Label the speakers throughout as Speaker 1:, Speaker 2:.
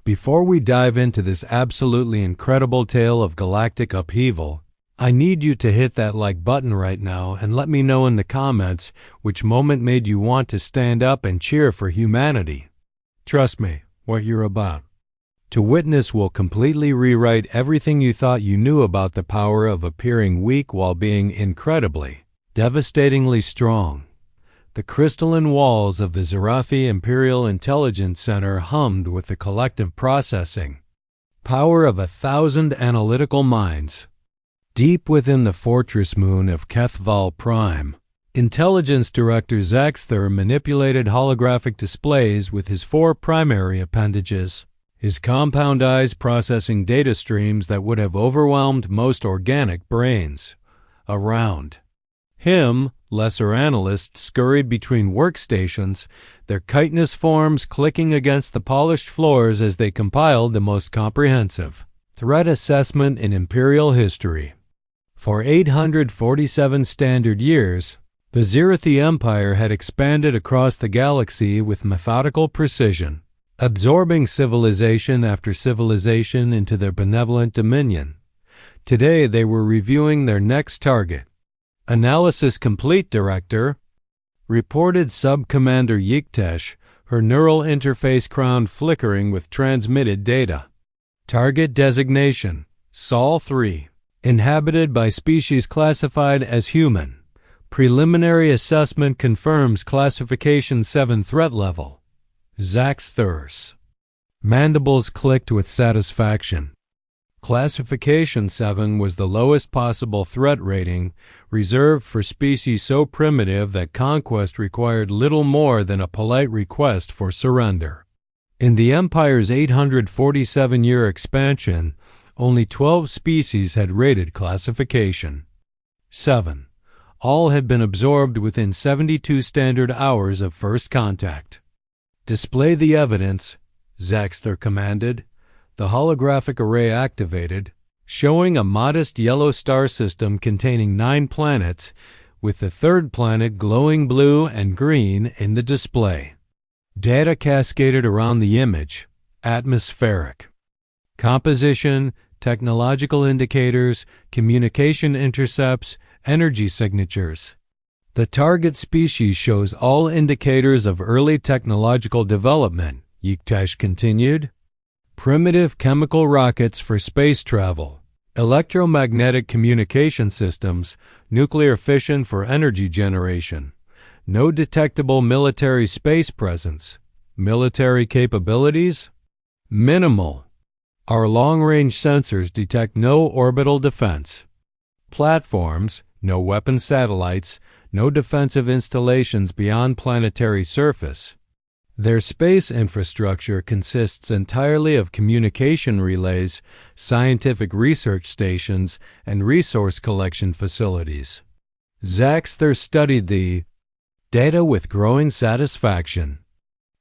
Speaker 1: Before we dive into this absolutely incredible tale of galactic upheaval, I need you to hit that like button right now and let me know in the comments which moment made you want to stand up and cheer for humanity. Trust me, what you're about to witness will completely rewrite everything you thought you knew about the power of appearing weak while being incredibly, devastatingly strong. The crystalline walls of the Zarathi Imperial Intelligence Center hummed with the collective processing power of 1,000 analytical minds. Deep within the fortress moon of Kethval Prime, Intelligence Director Zaxter manipulated holographic displays with his 4 primary appendages, his compound eyes processing data streams that would have overwhelmed most organic brains. Around him, lesser analysts scurried between workstations, their chitinous forms clicking against the polished floors as they compiled the most comprehensive threat assessment in Imperial history. For 847 standard years, the Zarathi Empire had expanded across the galaxy with methodical precision, absorbing civilization after civilization into their benevolent dominion. Today they were reviewing their next target. Analysis complete, Director, reported Sub-Commander Yiktesh, her neural interface crown flickering with transmitted data. Target designation, Sol 3, inhabited by species classified as human. Preliminary assessment confirms classification 7 threat level. Zaxthers. Mandibles clicked with satisfaction. Classification 7 was the lowest possible threat rating, reserved for species so primitive that conquest required little more than a polite request for surrender. In the Empire's 847-year expansion, only 12 species had rated classification 7. All had been absorbed within 72 standard hours of first contact. Display the evidence, Zaxter commanded. The holographic array activated, showing a modest yellow star system containing 9 planets, with the 3rd planet glowing blue and green in the display. Data cascaded around the image, atmospheric. Composition, technological indicators, communication intercepts, energy signatures. The target species shows all indicators of early technological development, Yiktesh continued. Primitive chemical rockets for space travel, electromagnetic communication systems, nuclear fission for energy generation. No detectable military space presence. Military capabilities? Minimal. Our long-range sensors detect no orbital defense. Platforms, no weapon satellites, no defensive installations beyond planetary surface. Their space infrastructure consists entirely of communication relays, scientific research stations, and resource collection facilities. Zaxter studied the data with growing satisfaction.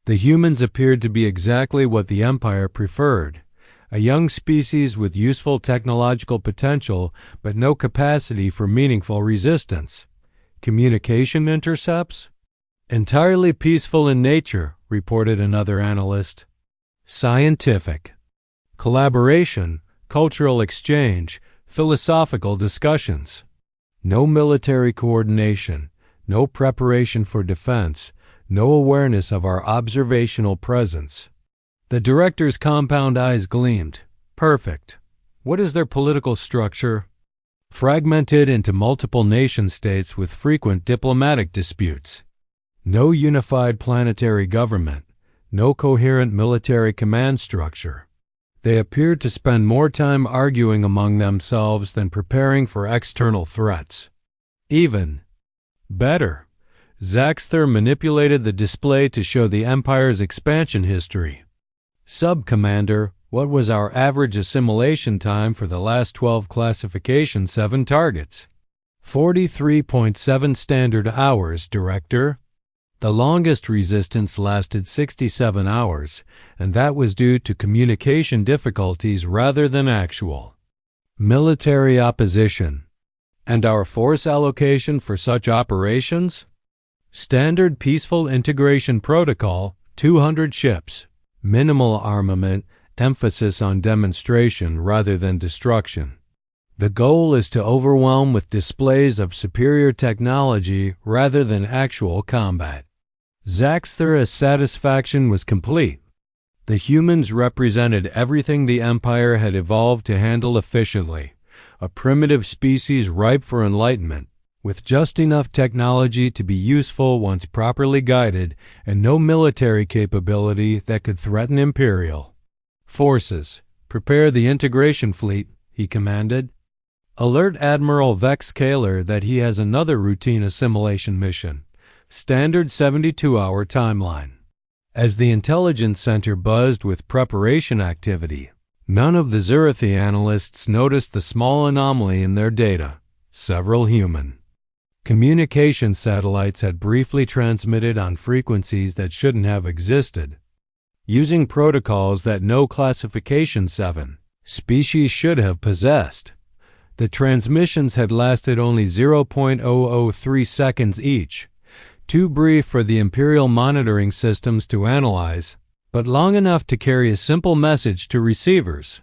Speaker 1: The humans appeared to be exactly what the Empire preferred, a young species with useful technological potential but no capacity for meaningful resistance. Communication intercepts? Entirely peaceful in nature, reported another analyst. Scientific. Collaboration, cultural exchange, philosophical discussions. No military coordination, no preparation for defense, no awareness of our observational presence. The director's compound eyes gleamed. Perfect. What is their political structure? Fragmented into multiple nation-states with frequent diplomatic disputes. No unified planetary government, no coherent military command structure. They appeared to spend more time arguing among themselves than preparing for external threats. Even better, Zaxter manipulated the display to show the Empire's expansion history. Sub-Commander, what was our average assimilation time for the last 12 Classification 7 targets? 43.7 standard hours, Director. The longest resistance lasted 67 hours, and that was due to communication difficulties rather than actual military opposition. And our force allocation for such operations? Standard Peaceful Integration Protocol, 200 ships, minimal armament, emphasis on demonstration rather than destruction. The goal is to overwhelm with displays of superior technology rather than actual combat. Zack's thorough satisfaction was complete. The humans represented everything the Empire had evolved to handle efficiently, a primitive species ripe for enlightenment, with just enough technology to be useful once properly guided and no military capability that could threaten Imperial forces. Prepare the integration fleet, he commanded. Alert Admiral Vex Kaler that he has another routine assimilation mission. Standard 72-hour timeline. As the intelligence center buzzed with preparation activity, none of the Zurithi analysts noticed the small anomaly in their data. Several human communication satellites had briefly transmitted on frequencies that shouldn't have existed, using protocols that no Classification 7 species should have possessed. The transmissions had lasted only 0.003 seconds each, too brief for the Imperial monitoring systems to analyze, but long enough to carry a simple message to receivers.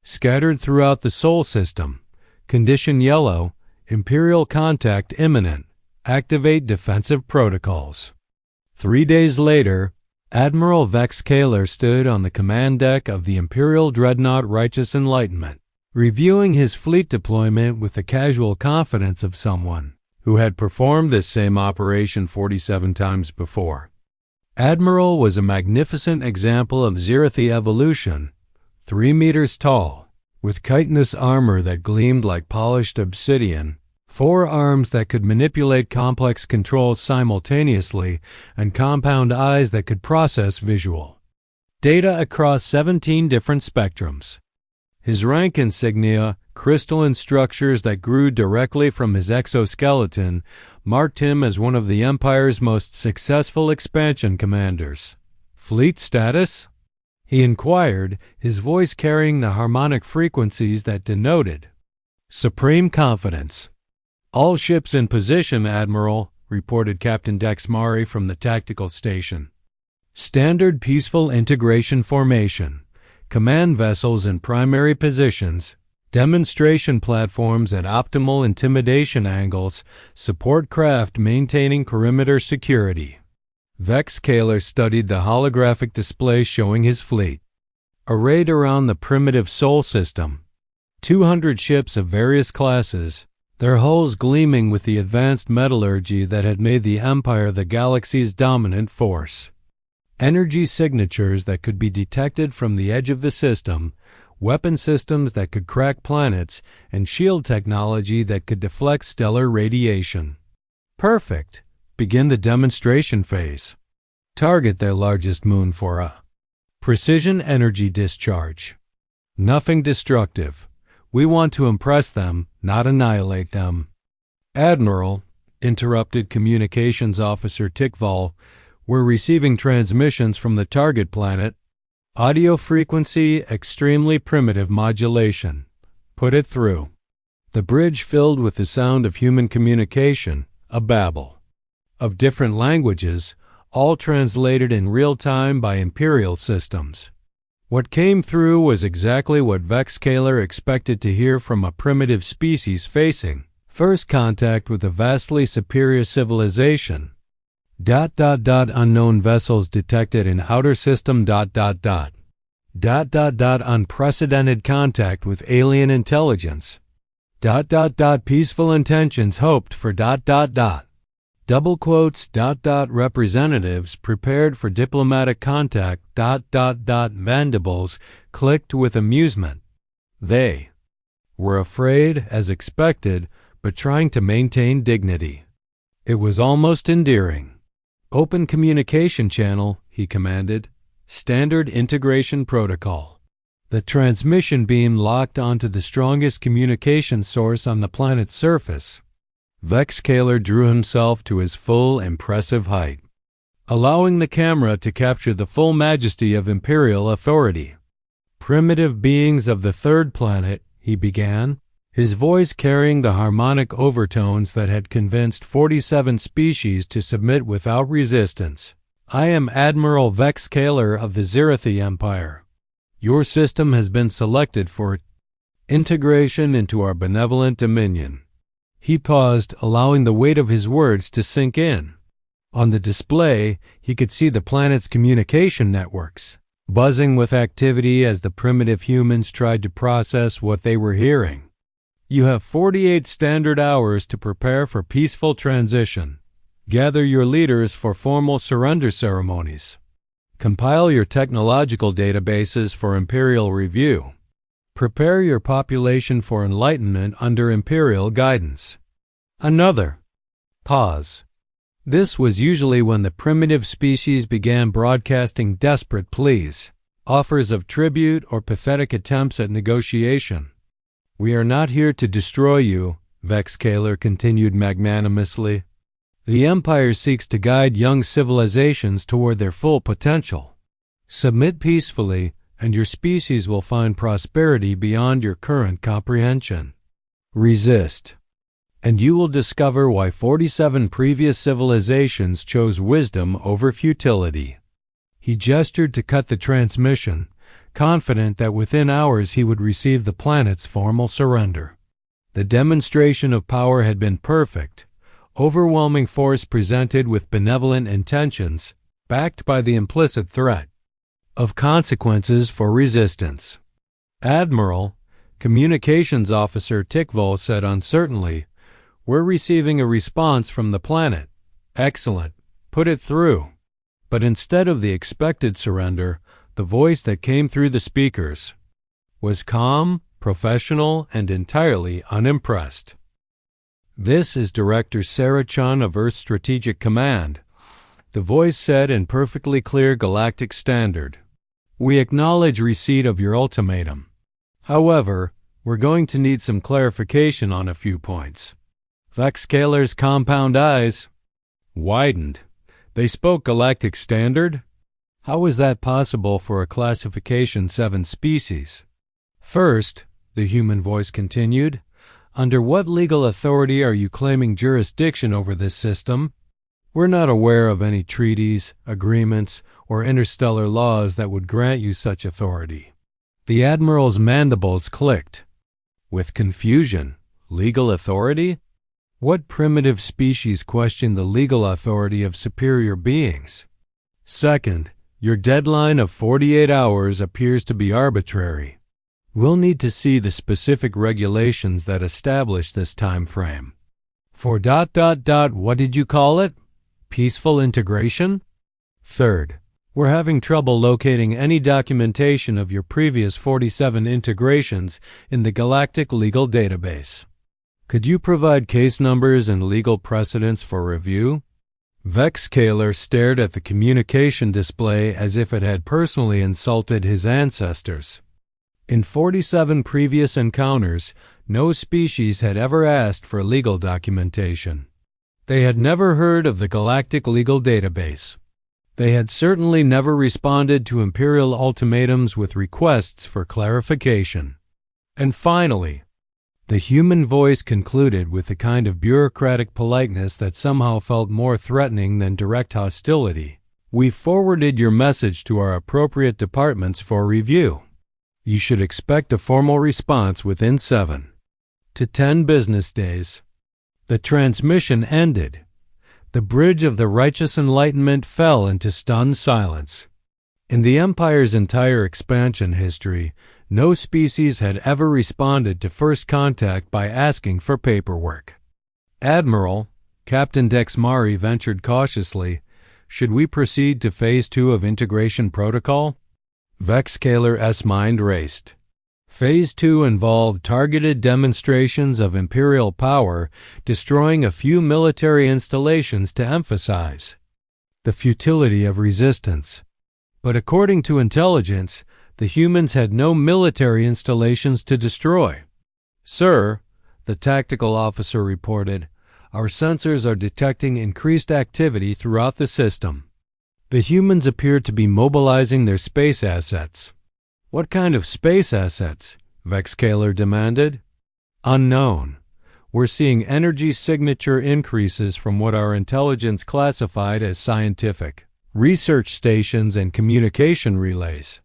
Speaker 1: Scattered throughout the Sol system. Condition yellow. Imperial contact imminent. Activate defensive protocols. 3 days later, Admiral Vex Kaler stood on the command deck of the Imperial dreadnought Righteous Enlightenment, reviewing his fleet deployment with the casual confidence of someone who had performed this same operation 47 times before. Admiral was a magnificent example of Zurithi evolution, 3 meters tall, with chitinous armor that gleamed like polished obsidian, 4 arms that could manipulate complex controls simultaneously, and compound eyes that could process visual data across 17 different spectrums. His rank insignia, crystalline structures that grew directly from his exoskeleton, marked him as one of the Empire's most successful expansion commanders. Fleet status? He inquired, his voice carrying the harmonic frequencies that denoted supreme confidence. All ships in position, Admiral, reported Captain Dexmari from the tactical station. Standard peaceful integration formation. Command vessels in primary positions, demonstration platforms at optimal intimidation angles, support craft maintaining perimeter security. Vex Kaler studied the holographic display showing his fleet. Arrayed around the primitive Sol system, 200 ships of various classes, their hulls gleaming with the advanced metallurgy that had made the Empire the galaxy's dominant force. Energy signatures that could be detected from the edge of the system, weapon systems that could crack planets, and shield technology that could deflect stellar radiation. Perfect. Begin the demonstration phase. Target their largest moon for a precision energy discharge. Nothing destructive. We want to impress them, not annihilate them. Admiral, interrupted Communications Officer Tikval, we're receiving transmissions from the target planet. Audio frequency, extremely primitive modulation. Put it through. The bridge filled with the sound of human communication, a babble of different languages, all translated in real time by Imperial systems. What came through was exactly what Vex Kaler expected to hear from a primitive species facing first contact with a vastly superior civilization. ... Unknown vessels detected in outer system ... Unprecedented contact with alien intelligence. ... Peaceful intentions hoped for ... Double quotes ... Representatives prepared for diplomatic contact ... Mandibles clicked with amusement. They were afraid, as expected, but trying to maintain dignity. It was almost endearing. Open communication channel, he commanded. Standard integration protocol. The transmission beam locked onto the strongest communication source on the planet's surface. Vex Kaler drew himself to his full, impressive height, allowing the camera to capture the full majesty of Imperial authority. Primitive beings of the third planet, he began, his voice carrying the harmonic overtones that had convinced 47 species to submit without resistance. I am Admiral Vex Kaler of the Zurithi Empire. Your system has been selected for integration into our benevolent dominion." He paused, allowing the weight of his words to sink in. On the display, he could see the planet's communication networks buzzing with activity as the primitive humans tried to process what they were hearing. "You have 48 standard hours to prepare for peaceful transition. Gather your leaders for formal surrender ceremonies. Compile your technological databases for Imperial review. Prepare your population for enlightenment under Imperial guidance." Another pause. This was usually when the primitive species began broadcasting desperate pleas, offers of tribute, or pathetic attempts at negotiation. "We are not here to destroy you," Vexcaler continued magnanimously. "The Empire seeks to guide young civilizations toward their full potential. Submit peacefully, and your species will find prosperity beyond your current comprehension. Resist, and you will discover why 47 previous civilizations chose wisdom over futility." He gestured to cut the transmission, confident that within hours he would receive the planet's formal surrender. The demonstration of power had been perfect, overwhelming force presented with benevolent intentions, backed by the implicit threat of consequences for resistance. "Admiral," Communications Officer Tickvol said uncertainly, "we're receiving a response from the planet." "Excellent. Put it through." But instead of the expected surrender, the voice that came through the speakers was calm, professional, and entirely unimpressed. "This is Director Sarah Chun of Earth Strategic Command," the voice said in perfectly clear galactic standard. "We acknowledge receipt of your ultimatum. However, we're going to need some clarification on a few points." Vexcaler's compound eyes widened. They spoke galactic standard? How was that possible for a classification 7 species? "First," the human voice continued, "under what legal authority are you claiming jurisdiction over this system? We're not aware of any treaties, agreements, or interstellar laws that would grant you such authority." The Admiral's mandibles clicked. With confusion. Legal authority? What primitive species questioned the legal authority of superior beings? "Second, your deadline of 48 hours appears to be arbitrary. We'll need to see the specific regulations that establish this time frame. For what did you call it? Peaceful integration? Third, we're having trouble locating any documentation of your previous 47 integrations in the Galactic Legal Database. Could you provide case numbers and legal precedents for review?" Vexcaler stared at the communication display as if it had personally insulted his ancestors. In 47 previous encounters, no species had ever asked for legal documentation. They had never heard of the Galactic Legal Database. They had certainly never responded to Imperial ultimatums with requests for clarification. And finally, the human voice concluded with a kind of bureaucratic politeness that somehow felt more threatening than direct hostility. "We've forwarded your message to our appropriate departments for review. You should expect a formal response within 7 to 10 business days." The transmission ended. The bridge of the righteous enlightenment fell into stunned silence. In the Empire's entire expansion history, no species had ever responded to first contact by asking for paperwork. "Admiral," Captain Dexmari ventured cautiously, "should we proceed to Phase 2 of Integration Protocol?" Vexcaler's mind raced. Phase 2 involved targeted demonstrations of Imperial power, destroying a few military installations to emphasize the futility of resistance. But according to intelligence, the humans had no military installations to destroy. "Sir," the tactical officer reported, "our sensors are detecting increased activity throughout the system. The humans appear to be mobilizing their space assets." "What kind of space assets?" Vexcaler demanded. "Unknown. We're seeing energy signature increases from what our intelligence classified as scientific research stations and communication relays."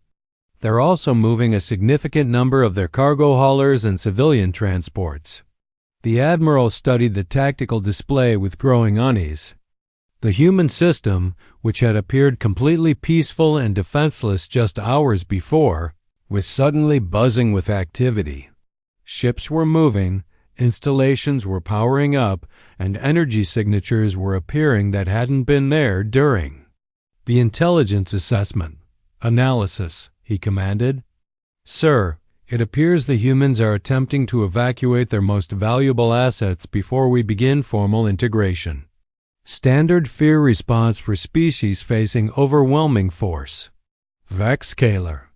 Speaker 1: They're also moving a significant number of their cargo haulers and civilian transports. The Admiral studied the tactical display with growing unease. The human system, which had appeared completely peaceful and defenseless just hours before, was suddenly buzzing with activity. Ships were moving, installations were powering up, and energy signatures were appearing that hadn't been there during the intelligence assessment. Analysis, he commanded. Sir, it appears the humans are attempting to evacuate their most valuable assets before we begin formal integration. Standard fear response for species facing overwhelming force. Vexcaler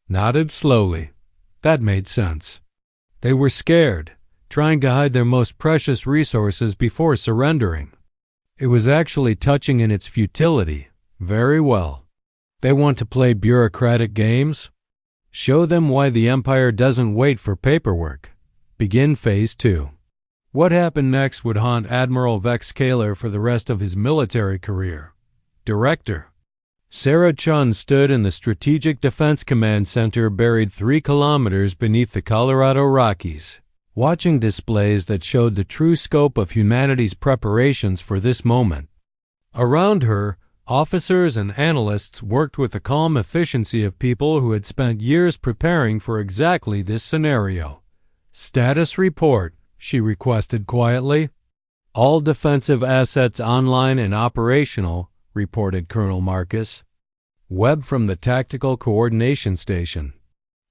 Speaker 1: nodded slowly. That made sense. They were scared, trying to hide their most precious resources before surrendering. It was actually touching in its futility. Very well. They want to play bureaucratic games? Show them why the Empire doesn't wait for paperwork. Begin Phase 2. What happened next would haunt Admiral Vexcaler for the rest of his military career. Director. Sarah Chun stood in the Strategic Defense Command Center buried 3 kilometers beneath the Colorado Rockies, watching displays that showed the true scope of humanity's preparations for this moment. Around her, officers and analysts worked with the calm efficiency of people who had spent years preparing for exactly this scenario. Status report, she requested quietly. All defensive assets online and operational, reported Colonel Marcus. Webb from the Tactical Coordination Station.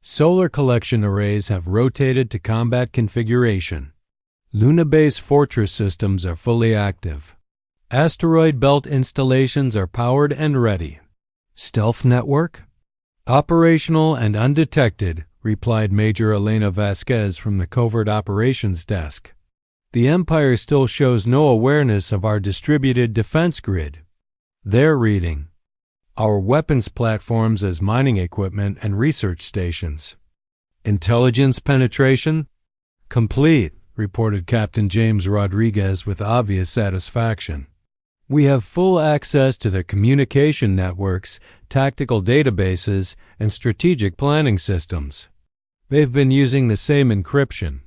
Speaker 1: Solar collection arrays have rotated to combat configuration. Luna Base fortress systems are fully active. Asteroid belt installations are powered and ready. Stealth network? Operational and undetected, replied Major Elena Vasquez from the Covert Operations Desk. The Empire still shows no awareness of our distributed defense grid. They're reading our weapons platforms as mining equipment and research stations. Intelligence penetration? Complete, reported Captain James Rodriguez with obvious satisfaction. We have full access to their communication networks, tactical databases, and strategic planning systems. They've been using the same encryption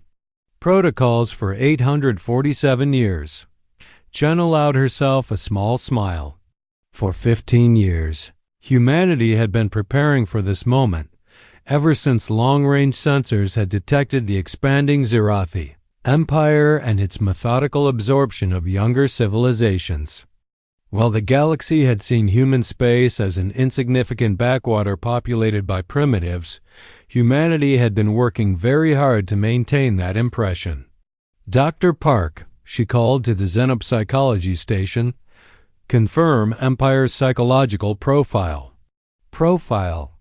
Speaker 1: protocols for 847 years. Chen allowed herself a small smile. For 15 years, humanity had been preparing for this moment, ever since long-range sensors had detected the expanding Zerathi Empire and its methodical absorption of younger civilizations. While the galaxy had seen human space as an insignificant backwater populated by primitives, humanity had been working very hard to maintain that impression. Dr. Park, she called to the Xenopsychology station, confirm Empire's psychological profile. Profile.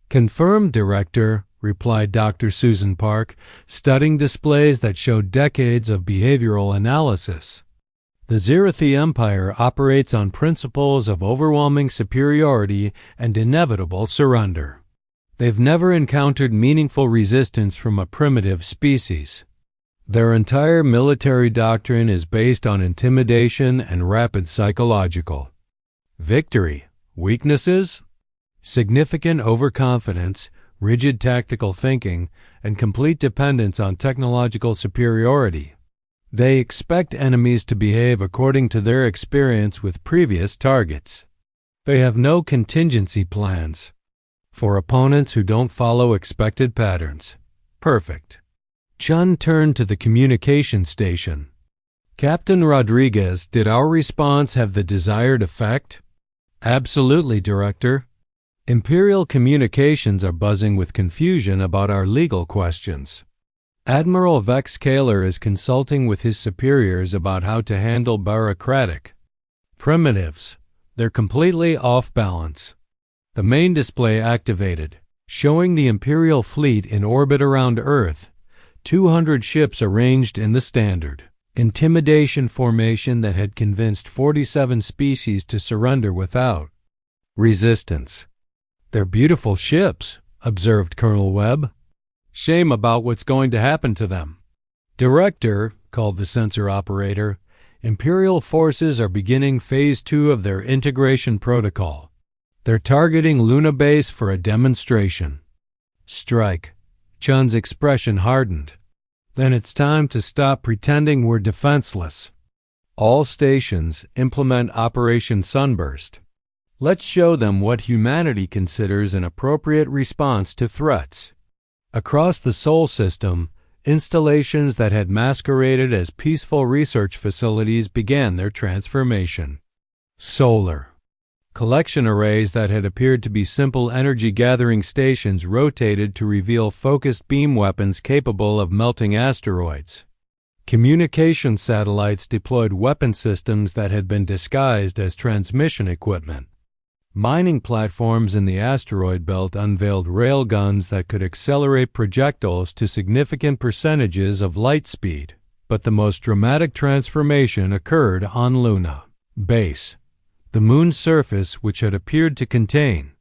Speaker 1: Confirmed, Director, replied Dr. Susan Park, studying displays that showed decades of behavioral analysis. The Zerathi Empire operates on principles of overwhelming superiority and inevitable surrender. They've never encountered meaningful resistance from a primitive species. Their entire military doctrine is based on intimidation and rapid psychological victory. Weaknesses? Significant overconfidence, rigid tactical thinking, and complete dependence on technological superiority. They expect enemies to behave according to their experience with previous targets. They have no contingency plans for opponents who don't follow expected patterns. Perfect. Chun turned to the communication station. Captain Rodriguez, did our response have the desired effect? Absolutely, Director. Imperial communications are buzzing with confusion about our legal questions. Admiral Vexcaler is consulting with his superiors about how to handle bureaucratic primitives. They're completely off balance. The main display activated, showing the Imperial fleet in orbit around Earth, 200 ships arranged in the standard intimidation formation that had convinced 47 species to surrender without resistance. They're beautiful ships, observed Colonel Webb. Shame about what's going to happen to them. Director, called the sensor operator, Imperial forces are beginning Phase 2 of their integration protocol. They're targeting Luna Base for a demonstration. Strike. Chun's expression hardened. Then it's time to stop pretending we're defenseless. All stations implement Operation Sunburst. Let's show them what humanity considers an appropriate response to threats. Across the Sol system, installations that had masqueraded as peaceful research facilities began their transformation. Solar. Collection arrays that had appeared to be simple energy-gathering stations rotated to reveal focused beam weapons capable of melting asteroids. Communication satellites deployed weapon systems that had been disguised as transmission equipment. Mining platforms in the asteroid belt unveiled railguns that could accelerate projectiles to significant percentages of light speed. But the most dramatic transformation occurred on Luna Base, the moon's surface, which had appeared to contain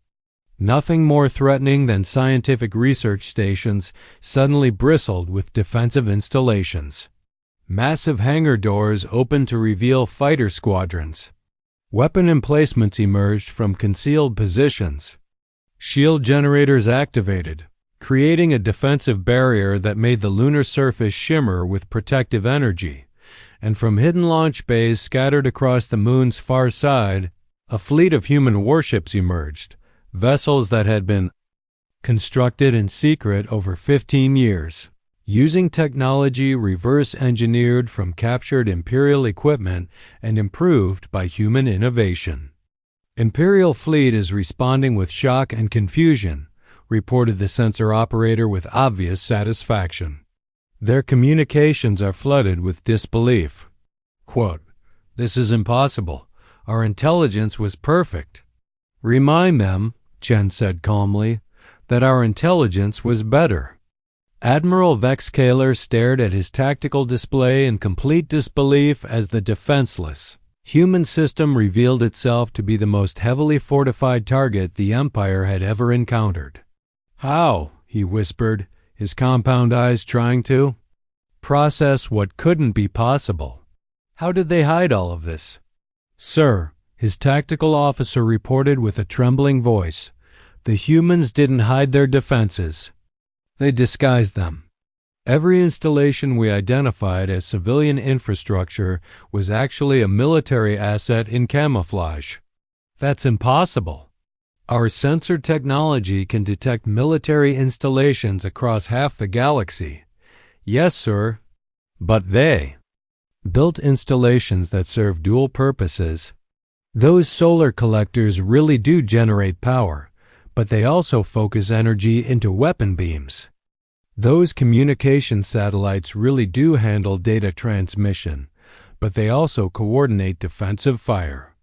Speaker 1: nothing more threatening than scientific research stations, suddenly bristled with defensive installations. Massive hangar doors opened to reveal fighter squadrons. Weapon emplacements emerged from concealed positions. Shield generators activated, creating a defensive barrier that made the lunar surface shimmer with protective energy. And from hidden launch bays scattered across the moon's far side, a fleet of human warships emerged, vessels that had been constructed in secret over 15 years. Using technology reverse-engineered from captured Imperial equipment and improved by human innovation. Imperial fleet is responding with shock and confusion, reported the sensor operator with obvious satisfaction. Their communications are flooded with disbelief. Quote, "This is impossible. Our intelligence was perfect." "Remind them," Chen said calmly, "that our intelligence was better." Admiral Vexcaler stared at his tactical display in complete disbelief as the defenseless human system revealed itself to be the most heavily fortified target the Empire had ever encountered. "How?" he whispered, his compound eyes trying to process what couldn't be possible. "How did they hide all of this?" "Sir," his tactical officer reported with a trembling voice, "the humans didn't hide their defenses. They disguised them. Every installation we identified as civilian infrastructure was actually a military asset in camouflage." "That's impossible." "Our sensor technology can detect military installations across half the galaxy." "Yes, sir. But they built installations that serve dual purposes. Those solar collectors really do generate power, but they also focus energy into weapon beams. Those communication satellites really do handle data transmission, but they also coordinate defensive fire.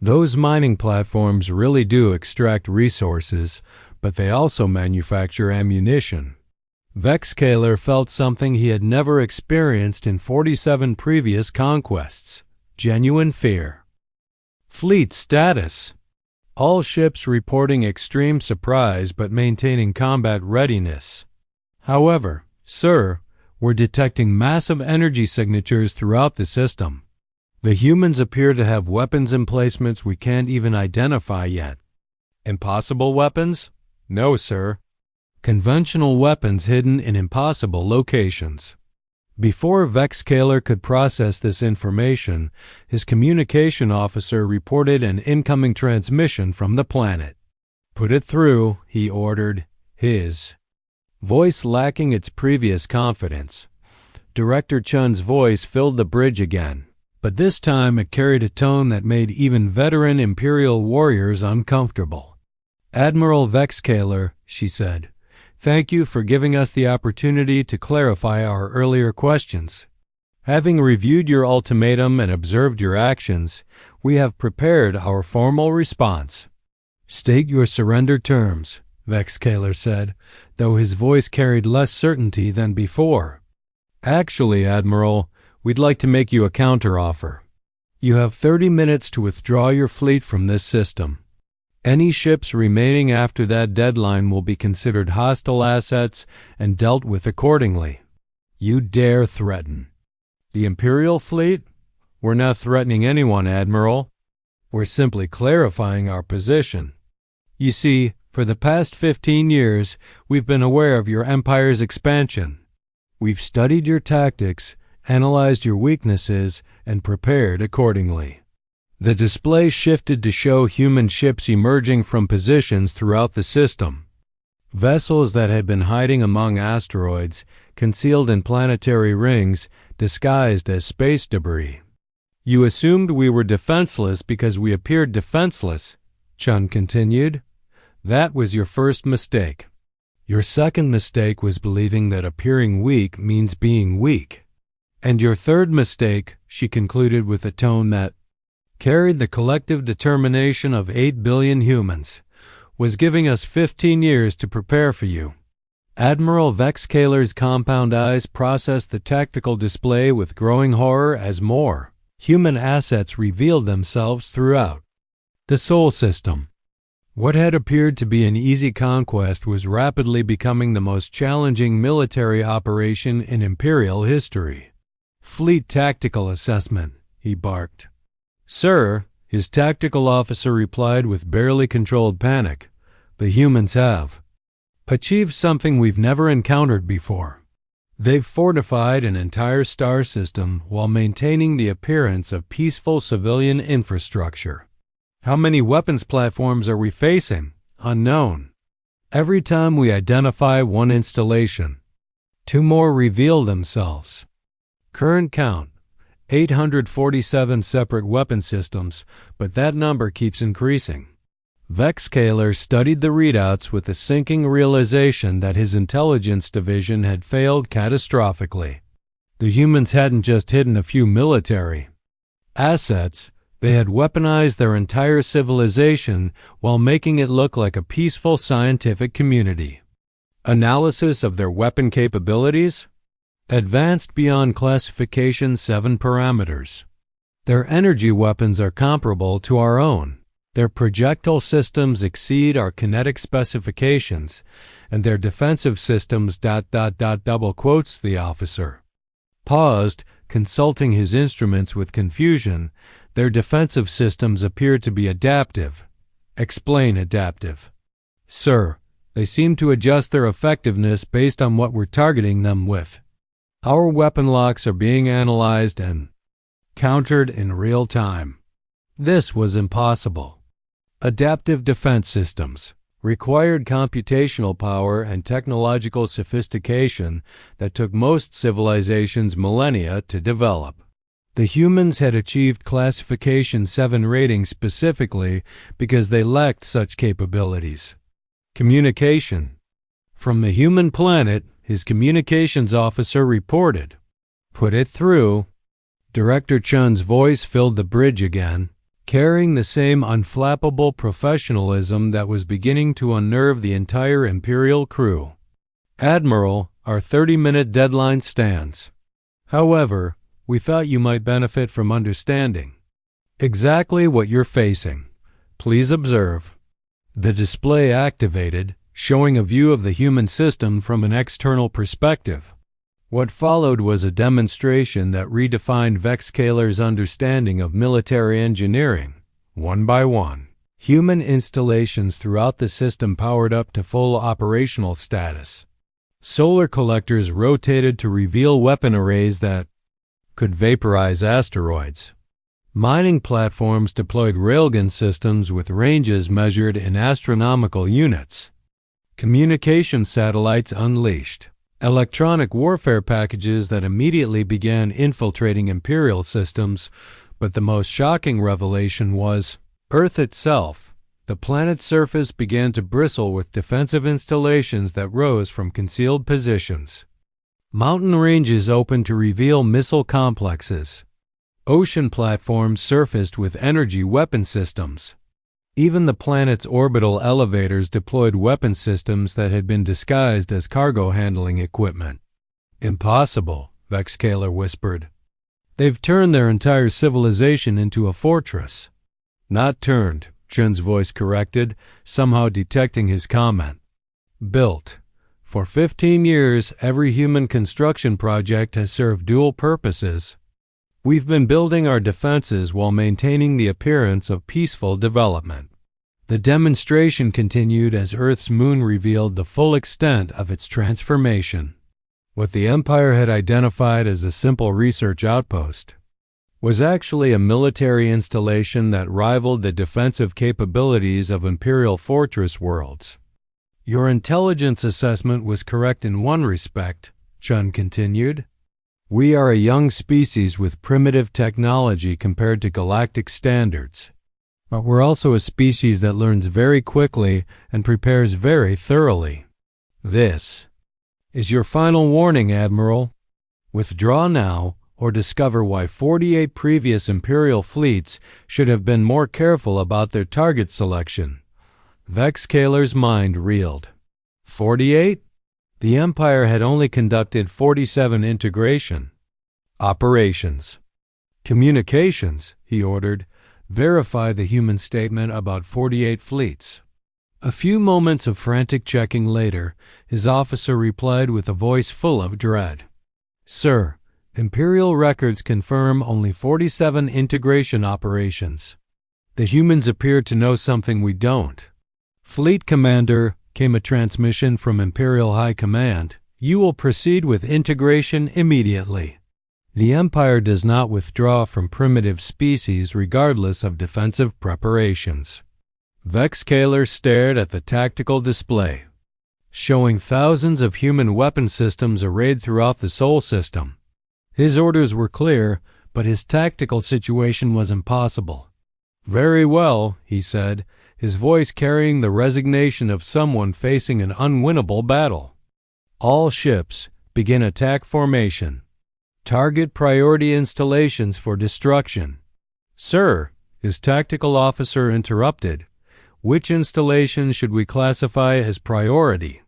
Speaker 1: Those mining platforms really do extract resources, but they also manufacture ammunition." Vexcaler felt something he had never experienced in 47 previous conquests: genuine fear. Fleet status. All ships reporting extreme surprise but maintaining combat readiness. "However, sir, we're detecting massive energy signatures throughout the system. The humans appear to have weapons emplacements we can't even identify yet." "Impossible weapons?" "No, sir. Conventional weapons hidden in impossible locations." Before Vexcaler could process this information, his communication officer reported an incoming transmission from the planet. "Put it through," he ordered, his voice lacking its previous confidence. Director Chun's voice filled the bridge again, but this time it carried a tone that made even veteran Imperial warriors uncomfortable. "Admiral Vexcaler," she said, "thank you for giving us the opportunity to clarify our earlier questions. Having reviewed your ultimatum and observed your actions, we have prepared our formal response." "State your surrender terms," Vexcaler said, though his voice carried less certainty than before. "Actually, Admiral, we'd like to make you a counteroffer. You have 30 minutes to withdraw your fleet from this system. Any ships remaining after that deadline will be considered hostile assets and dealt with accordingly." "You dare threaten the Imperial fleet?" "We're not threatening anyone, Admiral. We're simply clarifying our position." You see, for the past 15 years, we've been aware of your empire's expansion. We've studied your tactics, analyzed your weaknesses, and prepared accordingly. The display shifted to show human ships emerging from positions throughout the system. Vessels that had been hiding among asteroids, concealed in planetary rings, disguised as space debris. You assumed we were defenseless because we appeared defenseless, Chun continued. That was your first mistake. Your second mistake was believing that appearing weak means being weak. And your third mistake, she concluded with a tone that carried the collective determination of 8 billion humans, was giving us 15 years to prepare for you. Admiral Vexcaler's compound eyes processed the tactical display with growing horror as more human assets revealed themselves throughout the Sol system. What had appeared to be an easy conquest was rapidly becoming the most challenging military operation in Imperial history. Fleet tactical assessment, he barked. Sir, his tactical officer replied with barely controlled panic. The humans have achieved something we've never encountered before. They've fortified an entire star system while maintaining the appearance of peaceful civilian infrastructure. How many weapons platforms are we facing? Unknown. Every time we identify one installation, 2 more reveal themselves. Current count, 847 separate weapon systems, but that number keeps increasing. Vexcaler studied the readouts with the sinking realization that his intelligence division had failed catastrophically. The humans hadn't just hidden a few military assets, they had weaponized their entire civilization while making it look like a peaceful scientific community. Analysis of their weapon capabilities? Advanced beyond classification 7 parameters. Their energy weapons are comparable to our own. Their projectile systems exceed our kinetic specifications, and their defensive systems ... double quotes the officer. Paused, consulting his instruments with confusion. Their defensive systems appear to be adaptive. Explain adaptive. Sir, they seem to adjust their effectiveness based on what we're targeting them with. Our weapon locks are being analyzed and countered in real time. This was impossible. Adaptive defense systems required computational power and technological sophistication that took most civilizations millennia to develop. The humans had achieved classification 7 rating specifically because they lacked such capabilities. Communication. From the human planet, his communications officer reported. Put it through. Director Chun's voice filled the bridge again, carrying the same unflappable professionalism that was beginning to unnerve the entire Imperial crew. Admiral, our 30-minute deadline stands. However, we thought you might benefit from understanding exactly what you're facing. Please observe. The display activated, showing a view of the human system from an external perspective. What followed was a demonstration that redefined Vexcaler's understanding of military engineering. One by one, human installations throughout the system powered up to full operational status. Solar collectors rotated to reveal weapon arrays that could vaporize asteroids. Mining platforms deployed railgun systems with ranges measured in astronomical units. Communication satellites unleashed electronic warfare packages that immediately began infiltrating Imperial systems, but the most shocking revelation was Earth itself. The planet's surface began to bristle with defensive installations that rose from concealed positions. Mountain ranges opened to reveal missile complexes. Ocean platforms surfaced with energy weapon systems. Even the planet's orbital elevators deployed weapon systems that had been disguised as cargo handling equipment. Impossible, Vexcaler whispered. They've turned their entire civilization into a fortress. Not turned, Chun's voice corrected, somehow detecting his comment. Built. For 15 years, every human construction project has served dual purposes. We've been building our defenses while maintaining the appearance of peaceful development. The demonstration continued as Earth's moon revealed the full extent of its transformation. What the Empire had identified as a simple research outpost was actually a military installation that rivaled the defensive capabilities of Imperial fortress worlds. Your intelligence assessment was correct in one respect, Chun continued. We are a young species with primitive technology compared to galactic standards. But we're also a species that learns very quickly and prepares very thoroughly. This is your final warning, Admiral. Withdraw now, or discover why 48 previous Imperial fleets should have been more careful about their target selection. Vexcaler's mind reeled. 48? The Empire had only conducted 47 integration operations. Communications, he ordered, verify the human statement about 48 fleets. A few moments of frantic checking later, his officer replied with a voice full of dread. Sir, Imperial records confirm only 47 integration operations. The humans appear to know something we don't. Fleet Commander, came a transmission from Imperial High Command. You will proceed with integration immediately. The Empire does not withdraw from primitive species regardless of defensive preparations. Vexcaler stared at the tactical display, showing thousands of human weapon systems arrayed throughout the Sol system. His orders were clear, but his tactical situation was impossible. Very well, he said, his voice carrying the resignation of someone facing an unwinnable battle. All ships, begin attack formation. Target priority installations for destruction. Sir, his tactical officer interrupted. Which installation should we classify as priority?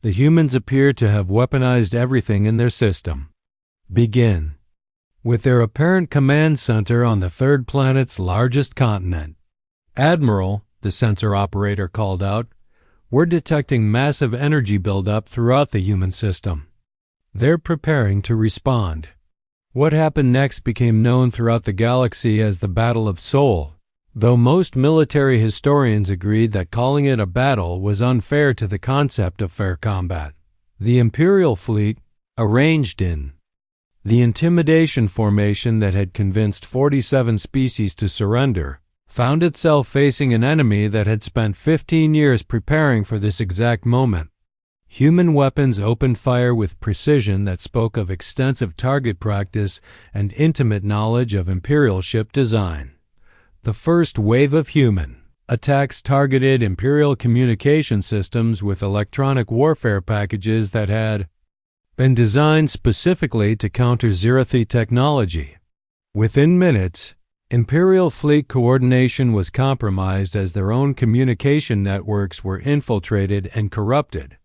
Speaker 1: The humans appear to have weaponized everything in their system. Begin. With their apparent command center on the third planet's largest continent. Admiral, the sensor operator called out, we're detecting massive energy buildup throughout the human system. They're preparing to respond. What happened next became known throughout the galaxy as the Battle of Sol, though most military historians agreed that calling it a battle was unfair to the concept of fair combat. The Imperial fleet, arranged in the intimidation formation that had convinced 47 species to surrender, found itself facing an enemy that had spent 15 years preparing for this exact moment. Human weapons opened fire with precision that spoke of extensive target practice and intimate knowledge of Imperial ship design. The first wave of human attacks targeted Imperial communication systems with electronic warfare packages that had been designed specifically to counter Zerathi technology. Within minutes, Imperial fleet coordination was compromised as their own communication networks were infiltrated and corrupted.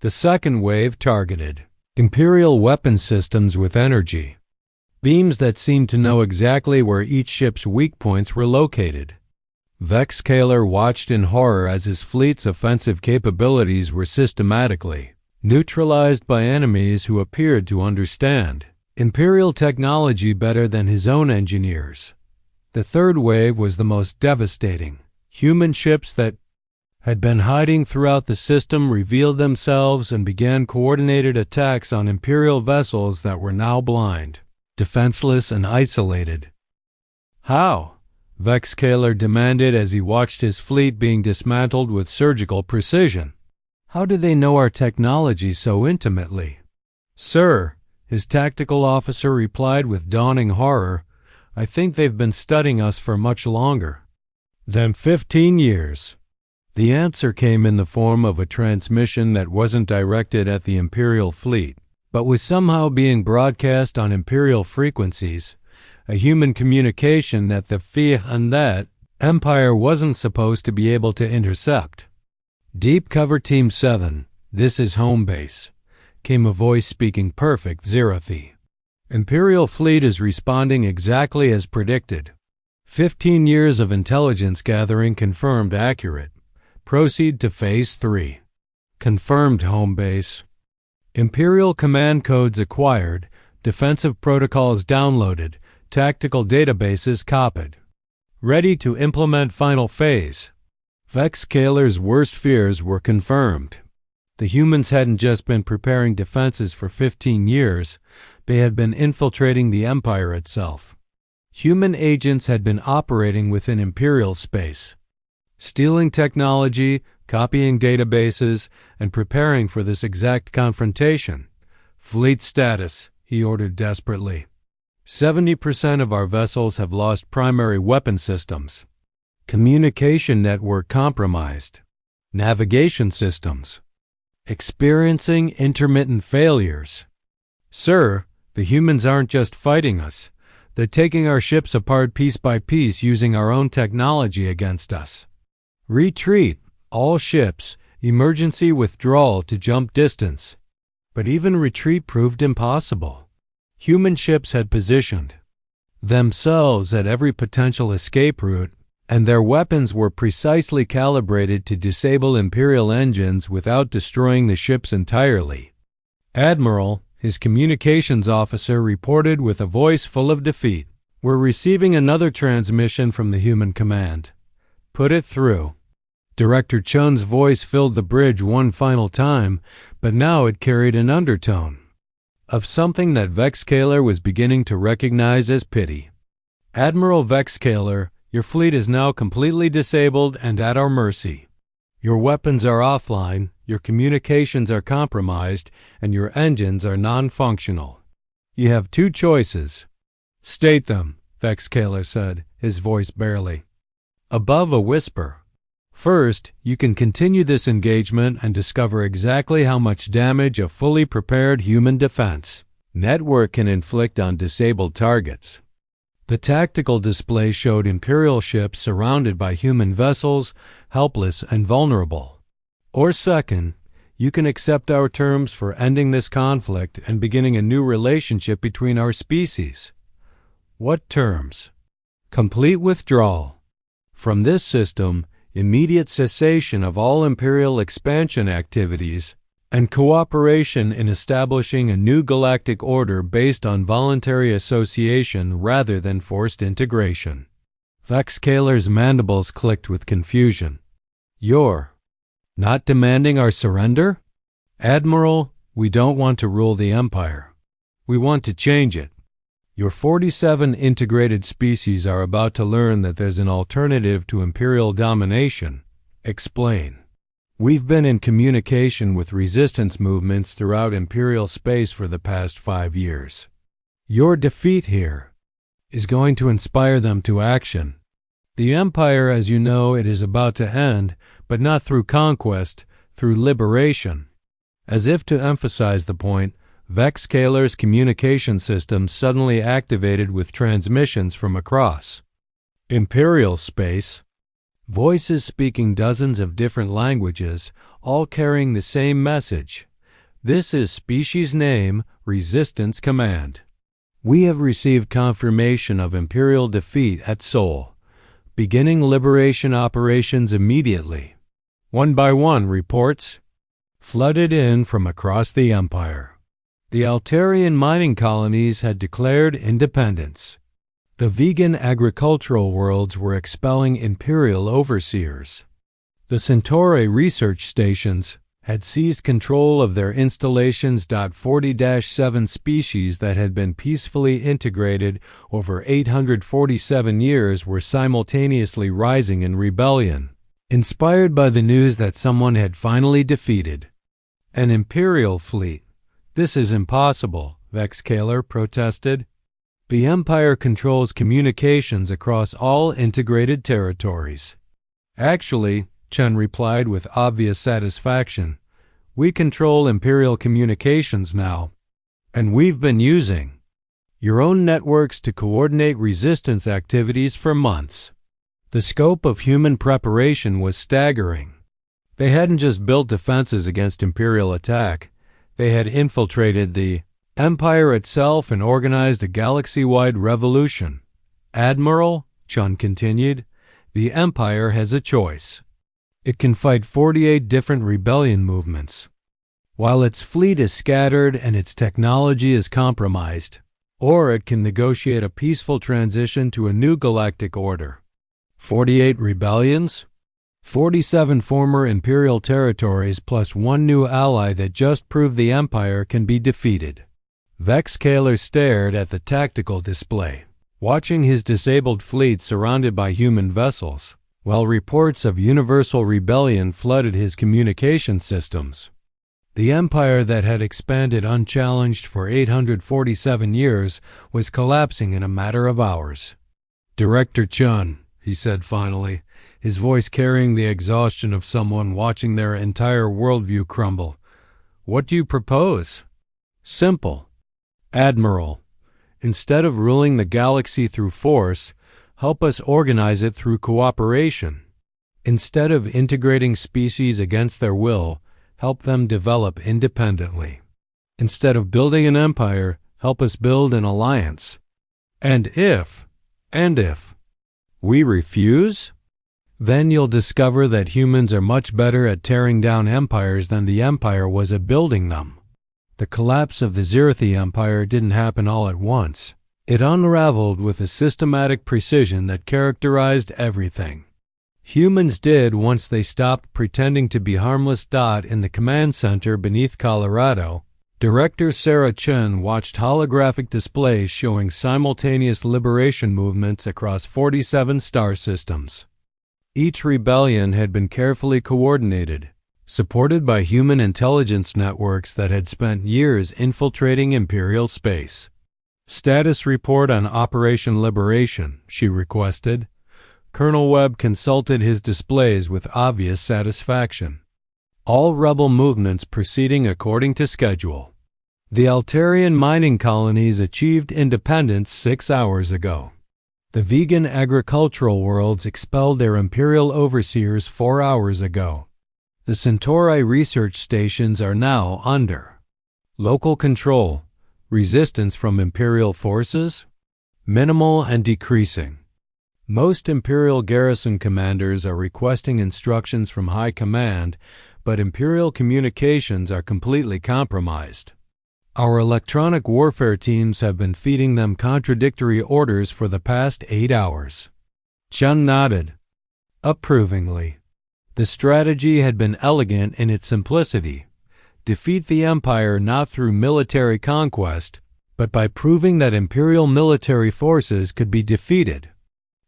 Speaker 1: The second wave targeted Imperial weapon systems with energy beams that seemed to know exactly where each ship's weak points were located. Vexcaler watched in horror as his fleet's offensive capabilities were systematically neutralized by enemies who appeared to understand Imperial technology better than his own engineers. The third wave was the most devastating. Human ships that had been hiding throughout the system revealed themselves and began coordinated attacks on Imperial vessels that were now blind, defenseless, and isolated. How? Vexcaler demanded as he watched his fleet being dismantled with surgical precision. How do they know our technology so intimately? Sir, his tactical officer replied with dawning horror, I think they've been studying us for much longer than 15 years. The answer came in the form of a transmission that wasn't directed at the Imperial fleet, but was somehow being broadcast on Imperial frequencies, a human communication that the Fiat and that Empire wasn't supposed to be able to intercept. Deep Cover Team 7, this is home base, came a voice speaking perfect Zerathi. Imperial fleet is responding exactly as predicted. 15 years of intelligence gathering confirmed accurate. Proceed to Phase 3. Confirmed home base. Imperial command codes acquired, defensive protocols downloaded, tactical databases copied. Ready to implement final phase. Vexcaler's worst fears were confirmed. The humans hadn't just been preparing defenses for 15 years, they had been infiltrating the Empire itself. Human agents had been operating within Imperial space, stealing technology, copying databases, and preparing for this exact confrontation. "Fleet status," he ordered desperately. 70% of our vessels have lost primary weapon systems. Communication network compromised. Navigation systems experiencing intermittent failures. "Sir, the humans aren't just fighting us. They're taking our ships apart piece by piece using our own technology against us. Retreat, all ships, emergency withdrawal to jump distance." But even retreat proved impossible. Human ships had positioned themselves at every potential escape route, and their weapons were precisely calibrated to disable Imperial engines without destroying the ships entirely. "Admiral," his communications officer reported with a voice full of defeat, "we're receiving another transmission from the human command. Put it through." Director Chun's voice filled the bridge one final time, but now it carried an undertone of something that Vexcaler was beginning to recognize as pity. "Admiral Vexcaler, your fleet is now completely disabled and at our mercy. Your weapons are offline, your communications are compromised, and your engines are non-functional. You have two choices." "State them," Vexcaler said, his voice barely above a whisper. "First, you can continue this engagement and discover exactly how much damage a fully prepared human defense network can inflict on disabled targets." The tactical display showed Imperial ships surrounded by human vessels, helpless and vulnerable. "Or second, you can accept our terms for ending this conflict and beginning a new relationship between our species." "What terms?" "Complete withdrawal from this system, immediate cessation of all Imperial expansion activities, and cooperation in establishing a new galactic order based on voluntary association rather than forced integration." Vexcaler's mandibles clicked with confusion. "You're not demanding our surrender?" "Admiral, we don't want to rule the Empire. We want to change it. Your 47 integrated species are about to learn that there's an alternative to Imperial domination. Explain." "We've been in communication with resistance movements throughout Imperial space for the past 5 years. Your defeat here is going to inspire them to action. The Empire, as you know, it is about to end, but not through conquest, through liberation." As if to emphasize the point, Vexcaler's communication system suddenly activated with transmissions from across Imperial space, voices speaking dozens of different languages, all carrying the same message. "This is species name, Resistance Command. We have received confirmation of Imperial defeat at Sol. Beginning liberation operations immediately." One by one, reports flooded in from across the Empire. The Altarian mining colonies had declared independence. The vegan agricultural worlds were expelling Imperial overseers. The Centauri research stations had seized control of their installations. 40-7 species that had been peacefully integrated over 847 years were simultaneously rising in rebellion, inspired by the news that someone had finally defeated an Imperial fleet. "This is impossible," Vexcaler protested. "The Empire controls communications across all integrated territories." "Actually," Chen replied with obvious satisfaction, "we control Imperial communications now, and we've been using your own networks to coordinate resistance activities for months." The scope of human preparation was staggering. They hadn't just built defenses against Imperial attack. They had infiltrated the Empire itself and organized a galaxy-wide revolution. "Admiral," Chun continued, "the Empire has a choice. It can fight 48 different rebellion movements, while its fleet is scattered and its technology is compromised, or it can negotiate a peaceful transition to a new galactic order." 48 rebellions? 47 former Imperial territories plus one new ally that just proved the Empire can be defeated. Vex Kaler stared at the tactical display, watching his disabled fleet surrounded by human vessels, while reports of universal rebellion flooded his communication systems. The empire that had expanded unchallenged for 847 years was collapsing in a matter of hours. "Director Chun," he said finally, his voice carrying the exhaustion of someone watching their entire worldview crumble. "What do you propose?" "Simple. Admiral, instead of ruling the galaxy through force, help us organize it through cooperation. Instead of integrating species against their will, help them develop independently. Instead of building an empire, help us build an alliance. And if we refuse, then you'll discover that humans are much better at tearing down empires than the empire was at building them." The collapse of the Zirathi Empire didn't happen all at once. It unraveled with a systematic precision that characterized everything. Humans did once they stopped pretending to be harmless. In the command center beneath Colorado, Director Sarah Chen watched holographic displays showing simultaneous liberation movements across 47 star systems. Each rebellion had been carefully coordinated, supported by human intelligence networks that had spent years infiltrating Imperial space. "Status report on Operation Liberation," she requested. Colonel Webb consulted his displays with obvious satisfaction. All rebel movements proceeding according to schedule. The Altarian mining colonies achieved independence 6 hours ago. The vegan agricultural worlds expelled their Imperial overseers 4 hours ago. The Centauri research stations are now under local control. Resistance from Imperial forces? Minimal and decreasing. Most Imperial garrison commanders are requesting instructions from High Command, but Imperial communications are completely compromised. Our electronic warfare teams have been feeding them contradictory orders for the past 8 hours. Chun nodded approvingly. The strategy had been elegant in its simplicity. Defeat the Empire not through military conquest, but by proving that Imperial military forces could be defeated.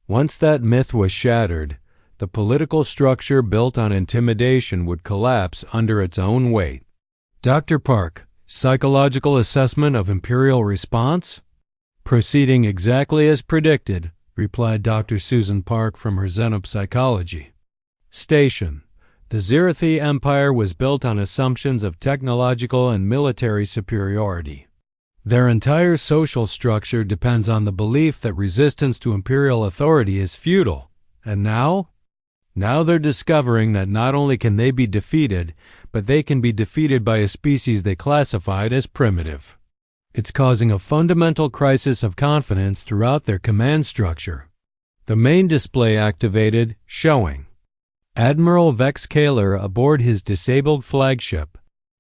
Speaker 1: Once that myth was shattered, the political structure built on intimidation would collapse under its own weight. "Dr. Park, psychological assessment of Imperial response?" "Proceeding exactly as predicted," replied Dr. Susan Park from her Xenopsychology. Station. The Zirathi Empire was built on assumptions of technological and military superiority. Their entire social structure depends on the belief that resistance to imperial authority is futile. And now? Now they're discovering that not only can they be defeated, but they can be defeated by a species they classified as primitive. It's causing a fundamental crisis of confidence throughout their command structure. The main display activated, showing Admiral Vex Kaler aboard his disabled flagship.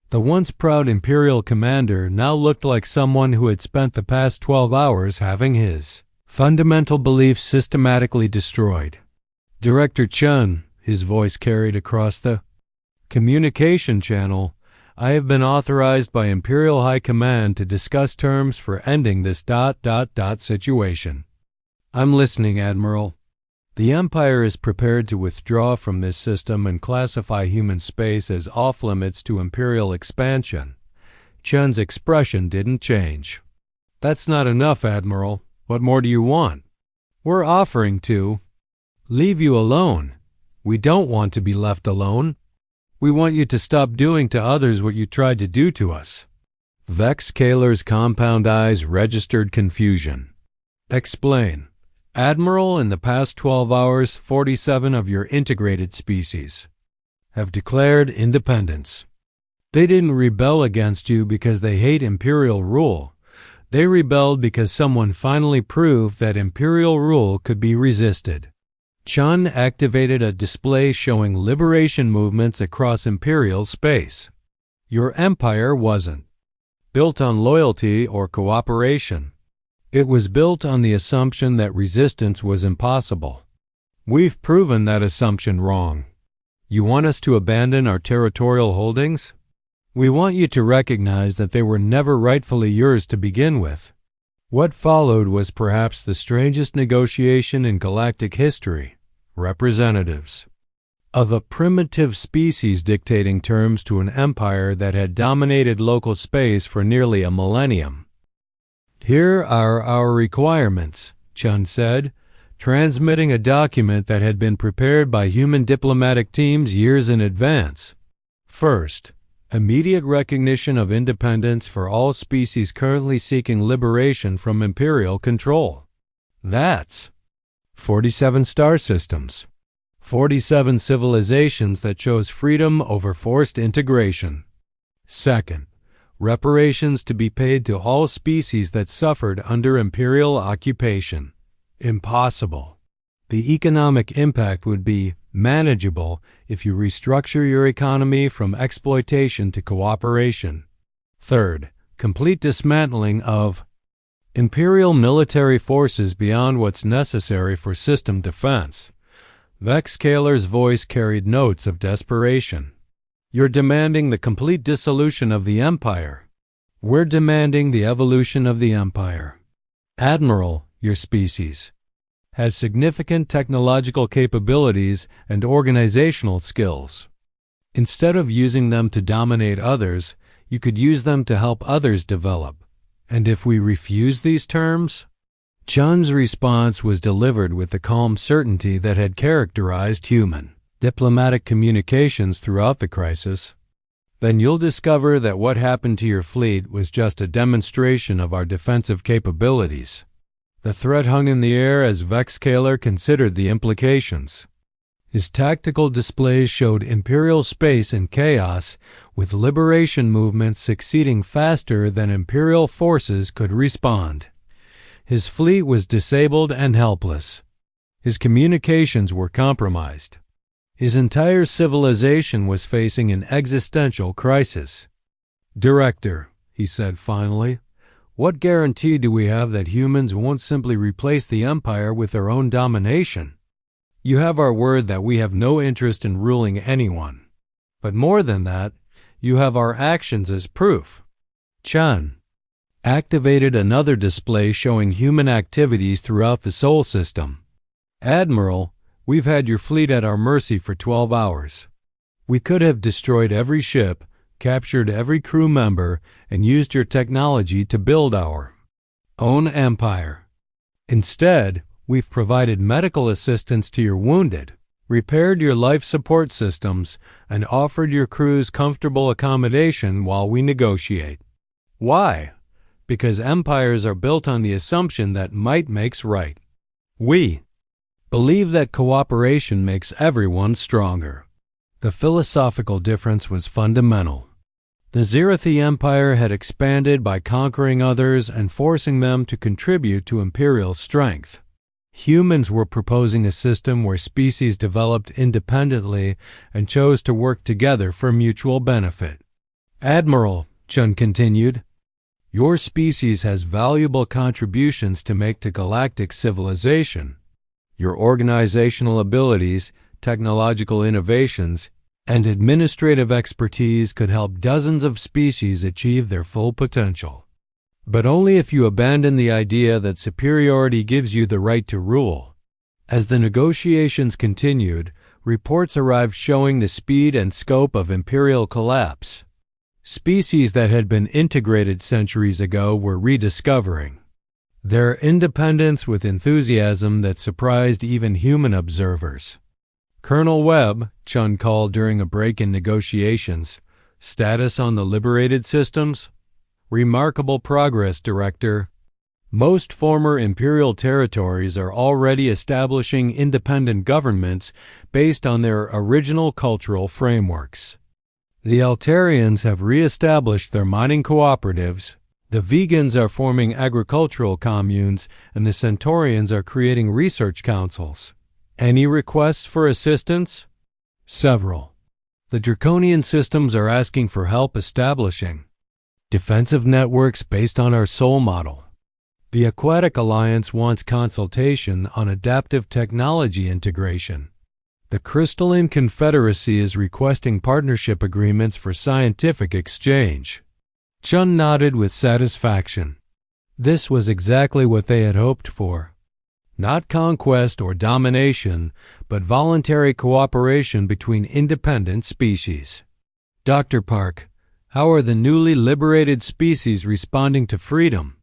Speaker 1: The once proud Imperial commander now looked like someone who had spent the past 12 hours having his fundamental beliefs systematically destroyed. "Director Chun," his voice carried across the communication channel, "I have been authorized by Imperial High Command to discuss terms for ending this situation." "I'm listening, Admiral." "The Empire is prepared to withdraw from this system and classify human space as off-limits to Imperial expansion." Chun's expression didn't change. "That's not enough, Admiral. What more do you want?" "We're offering to leave you alone. We don't want to be left alone. We want you to stop doing to others what you tried to do to us." Vex Kaler's compound eyes registered confusion. "Explain." "Admiral, in the past 12 hours, 47 of your integrated species have declared independence. They didn't rebel against you because they hate Imperial rule. They rebelled because someone finally proved that Imperial rule could be resisted." Chun activated a display showing liberation movements across Imperial space. Your empire wasn't built on loyalty or cooperation. It was built on the assumption that resistance was impossible. We've proven that assumption wrong. You want us to abandon our territorial holdings? We want you to recognize that they were never rightfully yours to begin with. What followed was perhaps the strangest negotiation in galactic history. Representatives of a primitive species dictating terms to an empire that had dominated local space for nearly a millennium. Here are our requirements, Chun said, transmitting a document that had been prepared by human diplomatic teams years in advance. First, immediate recognition of independence for all species currently seeking liberation from imperial control. That's 47 star systems, 47 civilizations that chose freedom over forced integration. Second, reparations to be paid to all species that suffered under imperial occupation. Impossible. The economic impact would be manageable if you restructure your economy from exploitation to cooperation. Third, complete dismantling of imperial military forces beyond what's necessary for system defense. Vexcaler's voice carried notes of desperation. You're demanding the complete dissolution of the Empire. We're demanding the evolution of the Empire. Admiral, your species has significant technological capabilities and organizational skills. Instead of using them to dominate others, you could use them to help others develop. And if we refuse these terms? Chun's response was delivered with the calm certainty that had characterized human diplomatic communications throughout the crisis. Then you'll discover that what happened to your fleet was just a demonstration of our defensive capabilities. The threat hung in the air as Vexcaler considered the implications. His tactical displays showed imperial space in chaos, with liberation movements succeeding faster than imperial forces could respond. His fleet was disabled and helpless. His communications were compromised. His entire civilization was facing an existential crisis. "Director," he said finally, "what guarantee do we have that humans won't simply replace the Empire with their own domination? You have our word that we have no interest in ruling anyone. But more than that, you have our actions as proof." Chun activated another display showing human activities throughout the Sol system. "Admiral, we've had your fleet at our mercy for 12 hours. We could have destroyed every ship, captured every crew member, and used your technology to build our own empire. Instead, we've provided medical assistance to your wounded, repaired your life support systems, and offered your crews comfortable accommodation while we negotiate. Why? Because empires are built on the assumption that might makes right. We believe that cooperation makes everyone stronger." The philosophical difference was fundamental. The Zirathi Empire had expanded by conquering others and forcing them to contribute to imperial strength. Humans were proposing a system where species developed independently and chose to work together for mutual benefit. "Admiral," Chun continued, "your species has valuable contributions to make to galactic civilization. Your organizational abilities, technological innovations, and administrative expertise could help dozens of species achieve their full potential. But only if you abandon the idea that superiority gives you the right to rule." As the negotiations continued, reports arrived showing the speed and scope of imperial collapse. Species that had been integrated centuries ago were rediscovering their independence with enthusiasm that surprised even human observers. "Colonel Webb," Chun called during a break in negotiations, "status on the liberated systems?" "Remarkable progress, Director. Most former imperial territories are already establishing independent governments based on their original cultural frameworks. The Altarians have re-established their mining cooperatives, the Vegans are forming agricultural communes, and the Centaurians are creating research councils. Any requests for assistance?" "Several. The Draconian systems are asking for help establishing defensive networks based on our Sol model. The Aquatic Alliance wants consultation on adaptive technology integration. The Crystalline Confederacy is requesting partnership agreements for scientific exchange. Chun nodded with satisfaction. This was exactly what they had hoped for. Not conquest or domination, but voluntary cooperation between independent species. Dr. Park, how are the newly liberated species responding to freedom?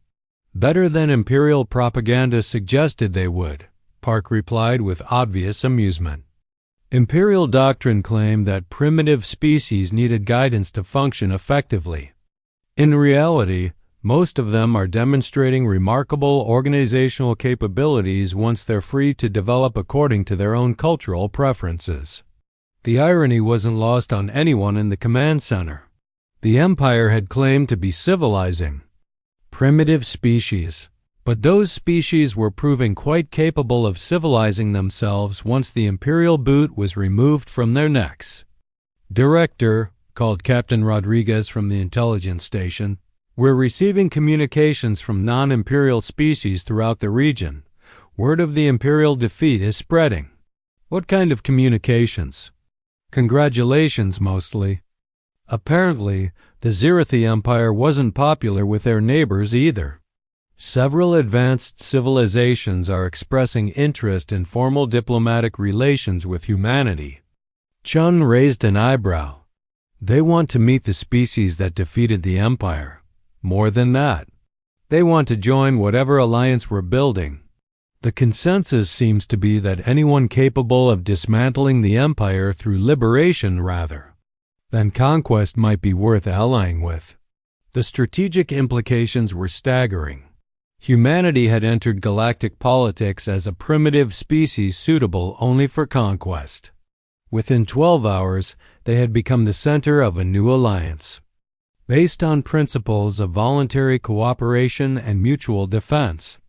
Speaker 1: Better than Imperial propaganda suggested they would, Park replied with obvious amusement. Imperial doctrine claimed that primitive species needed guidance to function effectively. In reality, most of them are demonstrating remarkable organizational capabilities once they're free to develop according to their own cultural preferences. The irony wasn't lost on anyone in the command center. The Empire had claimed to be civilizing primitive species, but those species were proving quite capable of civilizing themselves once the Imperial boot was removed from their necks. Director, called Captain Rodriguez from the intelligence station, we're receiving communications from non-Imperial species throughout the region. Word of the Imperial defeat is spreading. What kind of communications? Congratulations, mostly. Apparently, the Zirathi Empire wasn't popular with their neighbors either. Several advanced civilizations are expressing interest in formal diplomatic relations with humanity. Chun raised an eyebrow. They want to meet the species that defeated the Empire. More than that, they want to join whatever alliance we're building. The consensus seems to be that anyone capable of dismantling the Empire through liberation rather than conquest might be worth allying with. The strategic implications were staggering. Humanity had entered galactic politics as a primitive species suitable only for conquest. Within 12 hours, they had become the center of a new alliance, based on principles of voluntary cooperation and mutual defense.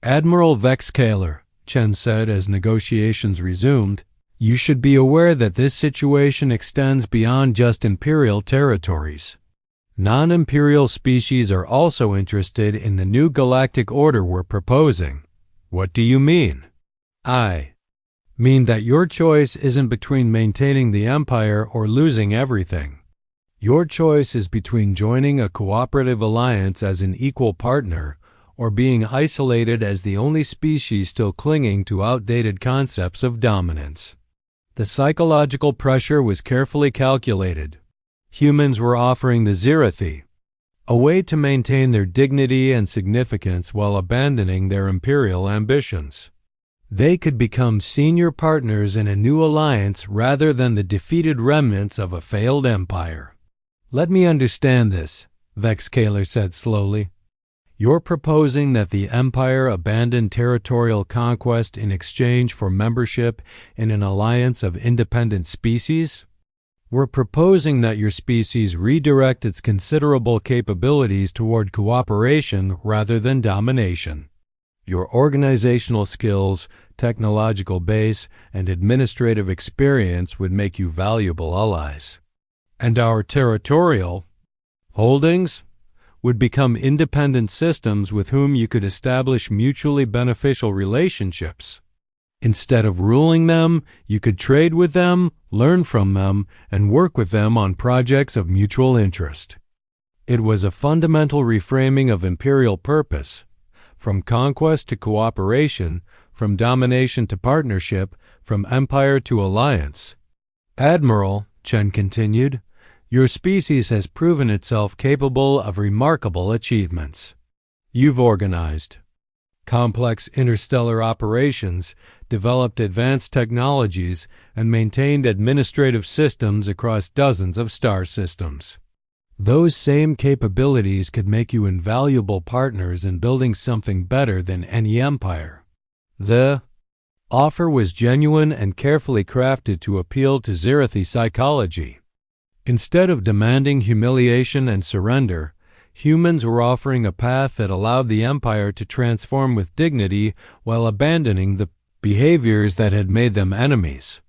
Speaker 1: Admiral Vexcaler, Chen said as negotiations resumed, you should be aware that this situation extends beyond just Imperial territories. Non-Imperial species are also interested in the new galactic order we're proposing. What do you mean? I mean that your choice isn't between maintaining the Empire or losing everything. Your choice is between joining a cooperative alliance as an equal partner or being isolated as the only species still clinging to outdated concepts of dominance. The psychological pressure was carefully calculated. Humans were offering the Zirathi a way to maintain their dignity and significance while abandoning their imperial ambitions. They could become senior partners in a new alliance rather than the defeated remnants of a failed empire. Let me understand this, Vexcaler said slowly. You're proposing that the Empire abandon territorial conquest in exchange for membership in an alliance of independent species? We're proposing that your species redirect its considerable capabilities toward cooperation rather than domination. Your organizational skills, technological base, and administrative experience would make you valuable allies. And our territorial holdings would become independent systems with whom you could establish mutually beneficial relationships. Instead of ruling them, you could trade with them, learn from them, and work with them on projects of mutual interest. It was a fundamental reframing of imperial purpose, from conquest to cooperation, from domination to partnership, from empire to alliance. Admiral, Chen continued, your species has proven itself capable of remarkable achievements. You've organized complex interstellar operations, developed advanced technologies, and maintained administrative systems across dozens of star systems. Those same capabilities could make you invaluable partners in building something better than any empire. The offer was genuine and carefully crafted to appeal to Zirathi psychology. Instead of demanding humiliation and surrender, humans were offering a path that allowed the empire to transform with dignity while abandoning the behaviors that had made them enemies.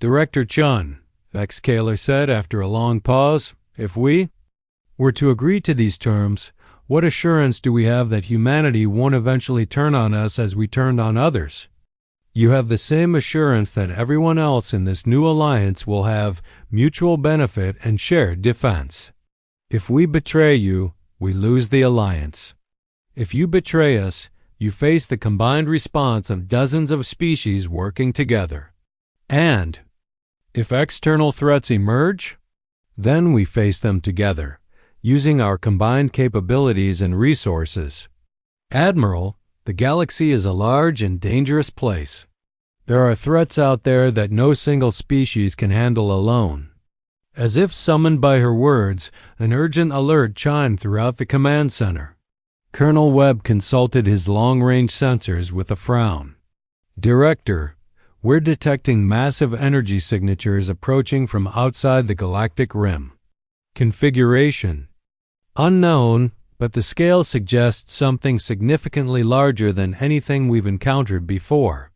Speaker 1: Director Chun, Vexcaler said after a long pause, if we were to agree to these terms, what assurance do we have that humanity won't eventually turn on us as we turned on others? You have the same assurance that everyone else in this new alliance will have mutual benefit and shared defense. If we betray you, we lose the alliance. If you betray us, you face the combined response of dozens of species working together. And if external threats emerge, then we face them together, using our combined capabilities and resources. Admiral, the galaxy is a large and dangerous place. There are threats out there that no single species can handle alone. As if summoned by her words, an urgent alert chimed throughout the command center. Colonel Webb consulted his long-range sensors with a frown. Director, we're detecting massive energy signatures approaching from outside the galactic rim. Configuration: unknown, but the scale suggests something significantly larger than anything we've encountered before.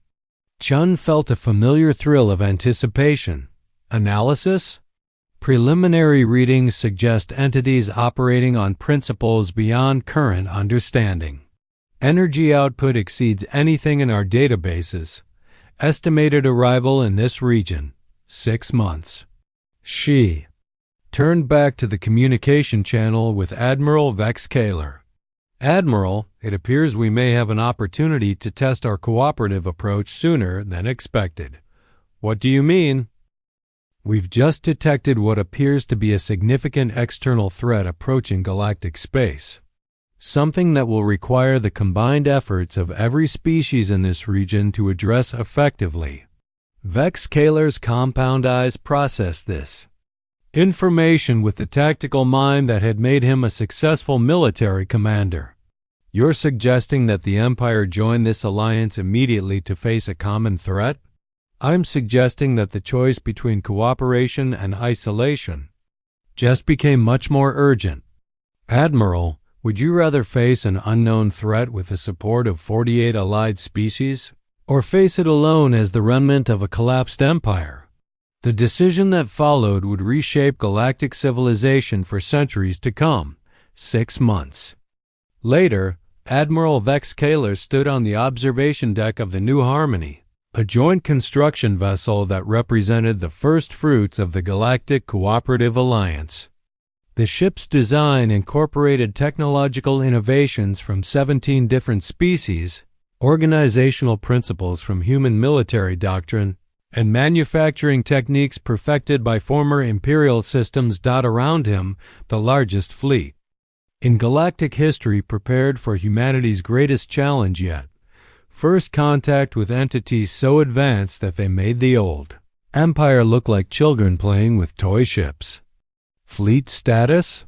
Speaker 1: Chun felt a familiar thrill of anticipation. Analysis? Preliminary readings suggest entities operating on principles beyond current understanding. Energy output exceeds anything in our databases. Estimated arrival in this region, 6 months. She turned back to the communication channel with Admiral Vex Kaler. Admiral, it appears we may have an opportunity to test our cooperative approach sooner than expected. What do you mean? We've just detected what appears to be a significant external threat approaching galactic space. Something that will require the combined efforts of every species in this region to address effectively. Vex Kaler's compound eyes processed this information with the tactical mind that had made him a successful military commander. You're suggesting that the Empire join this alliance immediately to face a common threat? I'm suggesting that the choice between cooperation and isolation just became much more urgent. Admiral, would you rather face an unknown threat with the support of 48 allied species, or face it alone as the remnant of a collapsed empire? The decision that followed would reshape galactic civilization for centuries to come. 6 months. Later, Admiral Vex Kaler stood on the observation deck of the New Harmony, a joint construction vessel that represented the first fruits of the Galactic Cooperative Alliance. The ship's design incorporated technological innovations from 17 different species, organizational principles from human military doctrine, and manufacturing techniques perfected by former imperial systems. Around him, the largest fleet in galactic history prepared for humanity's greatest challenge yet. First contact with entities so advanced that they made the old Empire look like children playing with toy ships. Fleet status?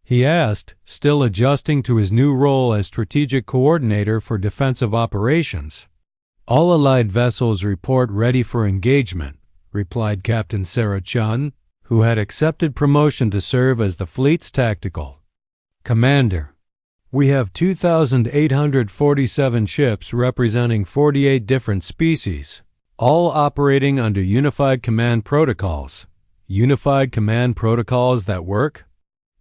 Speaker 1: He asked, still adjusting to his new role as strategic coordinator for defensive operations. All allied vessels report ready for engagement, replied Captain Sarah Chun, who had accepted promotion to serve as the fleet's tactical commander. We have 2,847 ships representing 48 different species, all operating under unified command protocols. Unified command protocols that work?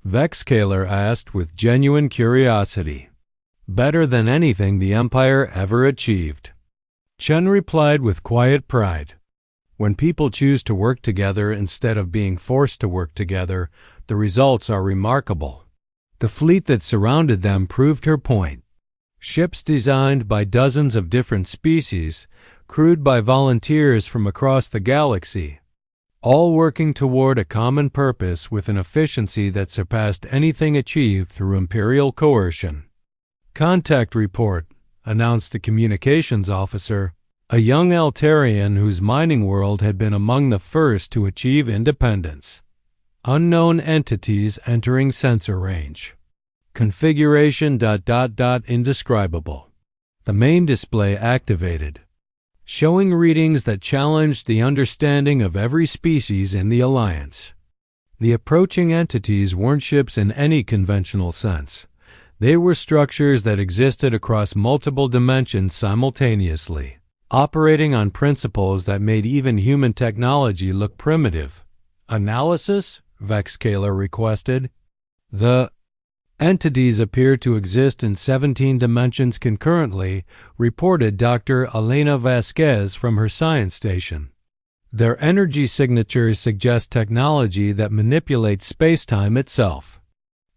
Speaker 1: Vex Kaler asked with genuine curiosity. Better than anything the Empire ever achieved. Chen replied with quiet pride. When people choose to work together instead of being forced to work together, the results are remarkable. The fleet that surrounded them proved her point. Ships designed by dozens of different species, crewed by volunteers from across the galaxy, all working toward a common purpose with an efficiency that surpassed anything achieved through imperial coercion. Contact report, announced the communications officer, a young Altarian whose mining world had been among the first to achieve independence. Unknown entities entering sensor range. Configuration ... indescribable. The main display activated, showing readings that challenged the understanding of every species in the Alliance. The approaching entities weren't ships in any conventional sense. They were structures that existed across multiple dimensions simultaneously, operating on principles that made even human technology look primitive. Analysis? Vex Kaler requested. The Entities appear to exist in 17 dimensions concurrently, reported Dr. Elena Vasquez from her science station. Their energy signatures suggest technology that manipulates space-time itself.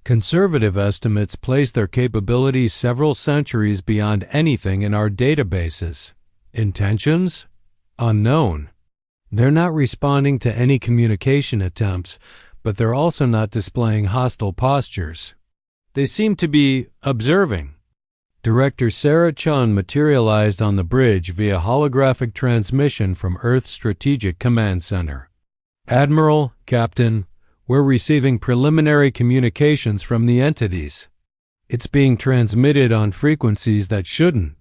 Speaker 1: Conservative estimates place their capabilities several centuries beyond anything in our databases. Intentions? Unknown. They're not responding to any communication attempts, but they're also not displaying hostile postures. They seem to be observing. Director Sarah Chun materialized on the bridge via holographic transmission from Earth's Strategic Command Center. Admiral, Captain, we're receiving preliminary communications from the entities. It's being transmitted on frequencies that shouldn't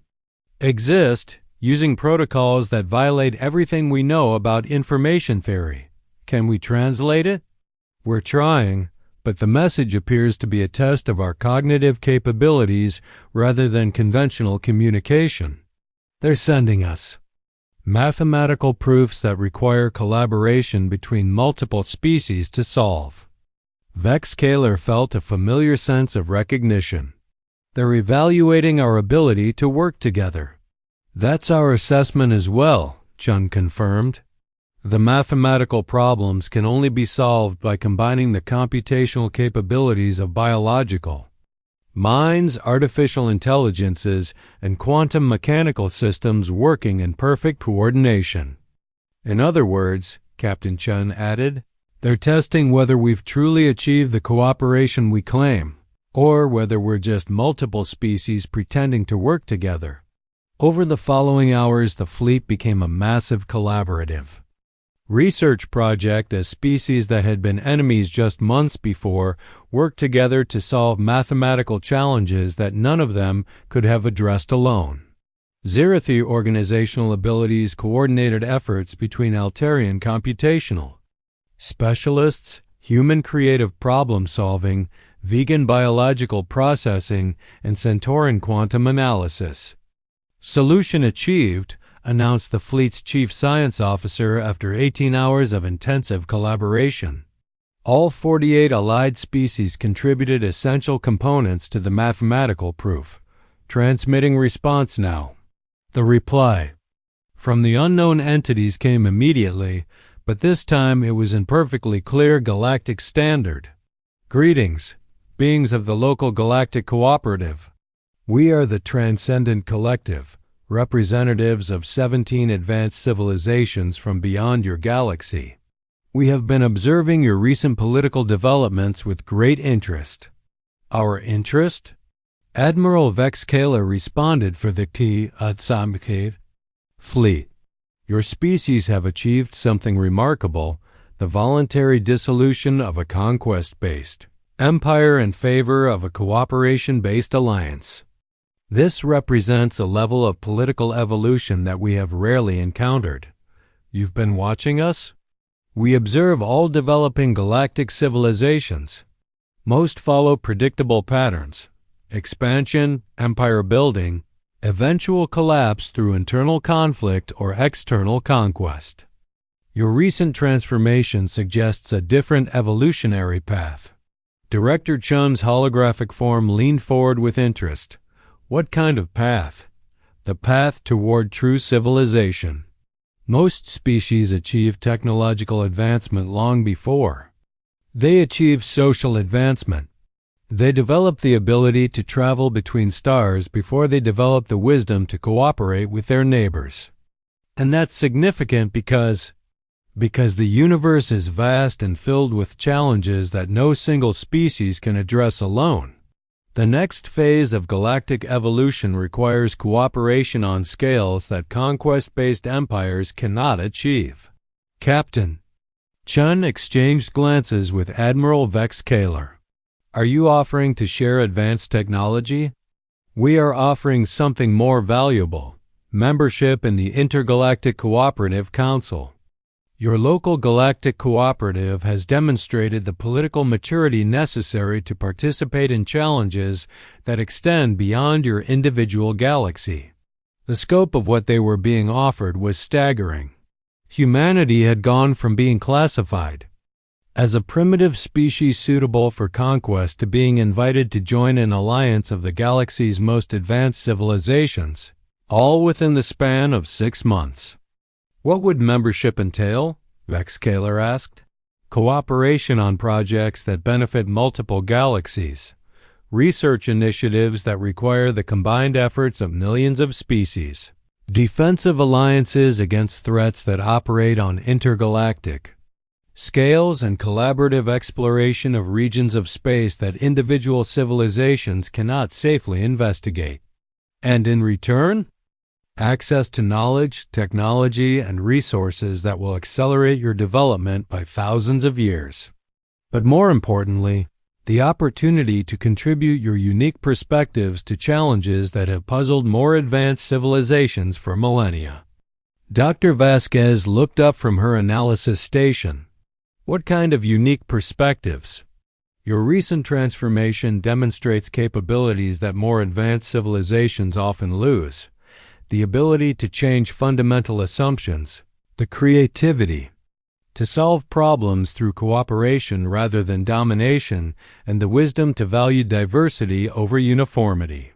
Speaker 1: exist, using protocols that violate everything we know about information theory. Can we translate it? We're trying, but the message appears to be a test of our cognitive capabilities rather than conventional communication. They're sending us mathematical proofs that require collaboration between multiple species to solve. Vex Kaler felt a familiar sense of recognition. They're evaluating our ability to work together. That's our assessment as well, Chun confirmed. The mathematical problems can only be solved by combining the computational capabilities of biological minds, artificial intelligences, and quantum mechanical systems working in perfect coordination. In other words, Captain Chun added, they're testing whether we've truly achieved the cooperation we claim, or whether we're just multiple species pretending to work together. Over the following hours, the fleet became a massive collaborative research project as species that had been enemies just months before worked together to solve mathematical challenges that none of them could have addressed alone. Zerathi organizational abilities coordinated efforts between Altarian computational specialists, human creative problem-solving, vegan biological processing, and Centauran quantum analysis. Solution achieved, announced the fleet's chief science officer after 18 hours of intensive collaboration. All 48 allied species contributed essential components to the mathematical proof. Transmitting response now. The reply from the unknown entities came immediately, but this time it was in perfectly clear galactic standard. Greetings, beings of the local galactic cooperative. We are the Transcendent Collective, representatives of 17 advanced civilizations from beyond your galaxy. We have been observing your recent political developments with great interest. Our interest? Admiral Vex Kaler responded for the Ki Atsamkid fleet. Your species have achieved something remarkable, the voluntary dissolution of a conquest-based empire in favor of a cooperation-based alliance. This represents a level of political evolution that we have rarely encountered. You've been watching us? We observe all developing galactic civilizations. Most follow predictable patterns: expansion, empire building, eventual collapse through internal conflict or external conquest. Your recent transformation suggests a different evolutionary path. Director Chun's holographic form leaned forward with interest. What kind of path? The path toward true civilization. Most species achieve technological advancement long before they achieve social advancement. They develop the ability to travel between stars before they develop the wisdom to cooperate with their neighbors. And that's significant because the universe is vast and filled with challenges that no single species can address alone. The next phase of galactic evolution requires cooperation on scales that conquest-based empires cannot achieve. Captain Chun exchanged glances with Admiral Vex Kaler. Are you offering to share advanced technology? We are offering something more valuable: membership in the Intergalactic Cooperative Council. Your local galactic cooperative has demonstrated the political maturity necessary to participate in challenges that extend beyond your individual galaxy. The scope of what they were being offered was staggering. Humanity had gone from being classified as a primitive species suitable for conquest to being invited to join an alliance of the galaxy's most advanced civilizations, all within the span of 6 months. What would membership entail? Vexcaler asked. Cooperation on projects that benefit multiple galaxies, research initiatives that require the combined efforts of millions of species, defensive alliances against threats that operate on intergalactic scales, and collaborative exploration of regions of space that individual civilizations cannot safely investigate. And in return, access to knowledge, technology, and resources that will accelerate your development by thousands of years. But more importantly, the opportunity to contribute your unique perspectives to challenges that have puzzled more advanced civilizations for millennia. Dr. Vasquez looked up from her analysis station. What kind of unique perspectives? Your recent transformation demonstrates capabilities that more advanced civilizations often lose. The ability to change fundamental assumptions, the creativity to solve problems through cooperation rather than domination, and the wisdom to value diversity over uniformity.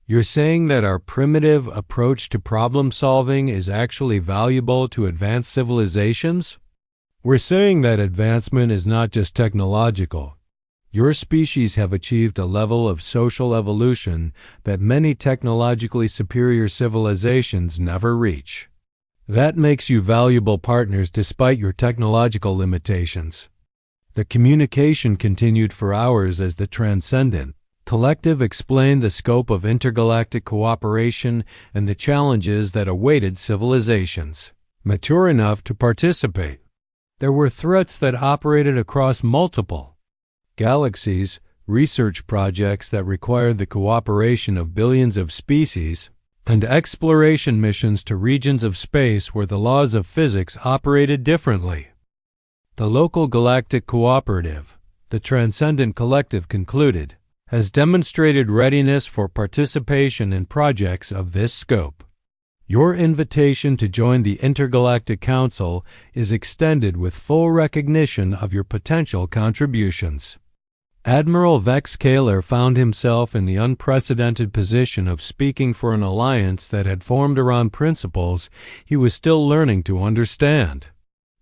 Speaker 1: You're saying that our primitive approach to problem solving is actually valuable to advanced civilizations? We're saying that advancement is not just technological. Your species have achieved a level of social evolution that many technologically superior civilizations never reach. That makes you valuable partners despite your technological limitations. The communication continued for hours as the Transcendent Collective explained the scope of intergalactic cooperation and the challenges that awaited civilizations mature enough to participate. There were threats that operated across multiple galaxies, research projects that required the cooperation of billions of species, and exploration missions to regions of space where the laws of physics operated differently. The local galactic cooperative, the Transcendent Collective concluded, has demonstrated readiness for participation in projects of this scope. Your invitation to join the Intergalactic Council is extended with full recognition of your potential contributions. Admiral Vexcaler found himself in the unprecedented position of speaking for an alliance that had formed around principles he was still learning to understand.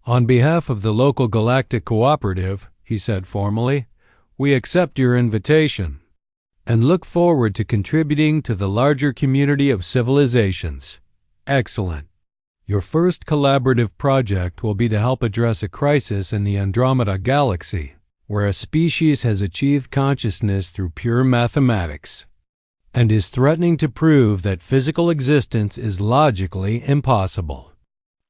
Speaker 1: On behalf of the local galactic cooperative, he said formally, we accept your invitation and look forward to contributing to the larger community of civilizations. Excellent. Your first collaborative project will be to help address a crisis in the Andromeda Galaxy, where a species has achieved consciousness through pure mathematics and is threatening to prove that physical existence is logically impossible.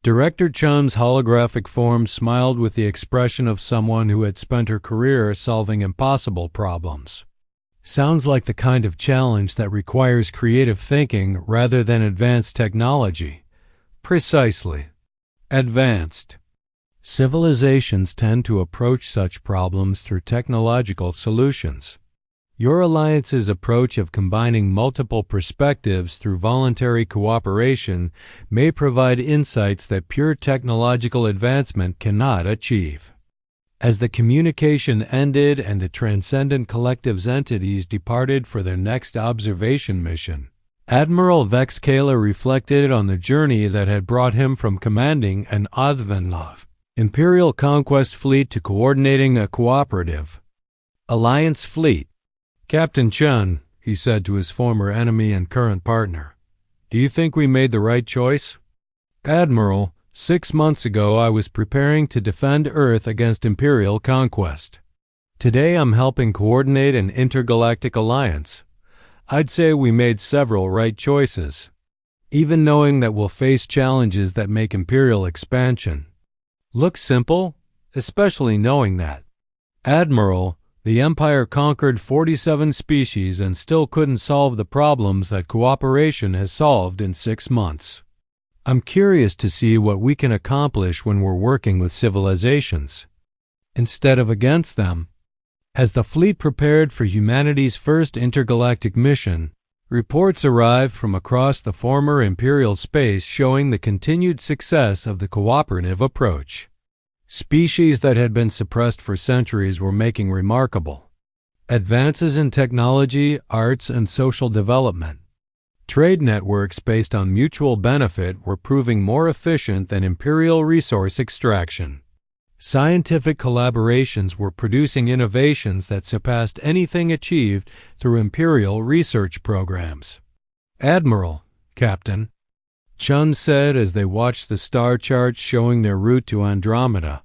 Speaker 1: Director Chun's holographic form smiled with the expression of someone who had spent her career solving impossible problems. Sounds like the kind of challenge that requires creative thinking rather than advanced technology. Precisely. Advanced. Civilizations tend to approach such problems through technological solutions. Your alliance's approach of combining multiple perspectives through voluntary cooperation may provide insights that pure technological advancement cannot achieve. As the communication ended and the Transcendent Collective's entities departed for their next observation mission, Admiral Vexcaler reflected on the journey that had brought him from commanding an Advenlov Imperial Conquest fleet to coordinating a cooperative alliance fleet. Captain Chun, he said to his former enemy and current partner, do you think we made the right choice? Admiral, 6 months ago I was preparing to defend Earth against Imperial conquest. Today I'm helping coordinate an intergalactic alliance. I'd say we made several right choices, even knowing that we'll face challenges that make Imperial expansion look simple, especially knowing that. Admiral, the Empire conquered 47 species and still couldn't solve the problems that cooperation has solved in 6 months. I'm curious to see what we can accomplish when we're working with civilizations, instead of against them. As the fleet prepared for humanity's first intergalactic mission, reports arrived from across the former Imperial space showing the continued success of the cooperative approach. Species that had been suppressed for centuries were making remarkable advances in technology, arts, and social development. Trade networks based on mutual benefit were proving more efficient than imperial resource extraction. Scientific collaborations were producing innovations that surpassed anything achieved through imperial research programs. "Admiral, Captain," Chun said as they watched the star charts showing their route to Andromeda,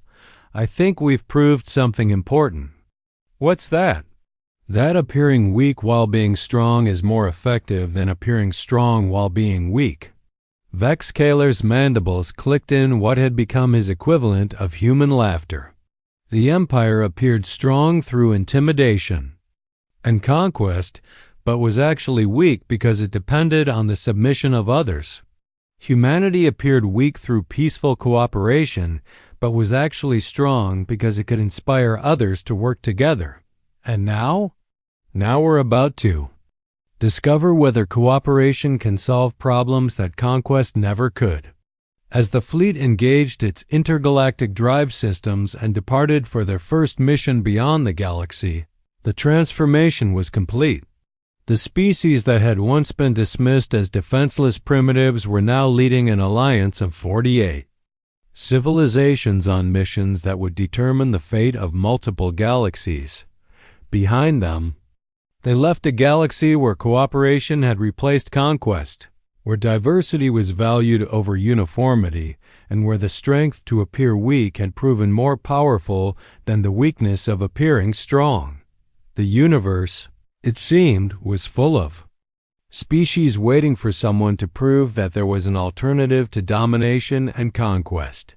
Speaker 1: "I think we've proved something important." "What's that?" "That appearing weak while being strong is more effective than appearing strong while being weak." Vexcaler's mandibles clicked in what had become his equivalent of human laughter. The Empire appeared strong through intimidation and conquest, but was actually weak because it depended on the submission of others. Humanity appeared weak through peaceful cooperation, but was actually strong because it could inspire others to work together. And now? Now we're about to discover whether cooperation can solve problems that conquest never could. As the fleet engaged its intergalactic drive systems and departed for their first mission beyond the galaxy, the transformation was complete. The species that had once been dismissed as defenseless primitives were now leading an alliance of 48 civilizations on missions that would determine the fate of multiple galaxies. Behind them, they left a galaxy where cooperation had replaced conquest, where diversity was valued over uniformity, and where the strength to appear weak had proven more powerful than the weakness of appearing strong. The universe, it seemed, was full of species waiting for someone to prove that there was an alternative to domination and conquest.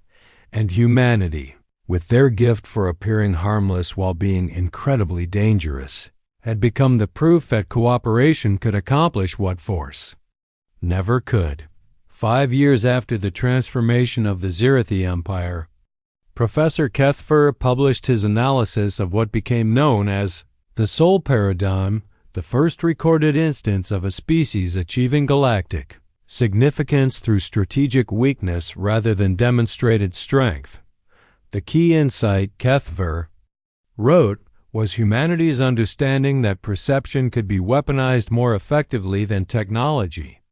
Speaker 1: And humanity, with their gift for appearing harmless while being incredibly dangerous, had become the proof that cooperation could accomplish what force never could. 5 years after the transformation of the Zirithi Empire, Professor Kethfer published his analysis of what became known as the Soul Paradigm, the first recorded instance of a species achieving galactic significance through strategic weakness rather than demonstrated strength. The key insight, Kethver wrote, was humanity's understanding that perception could be weaponized more effectively than technology.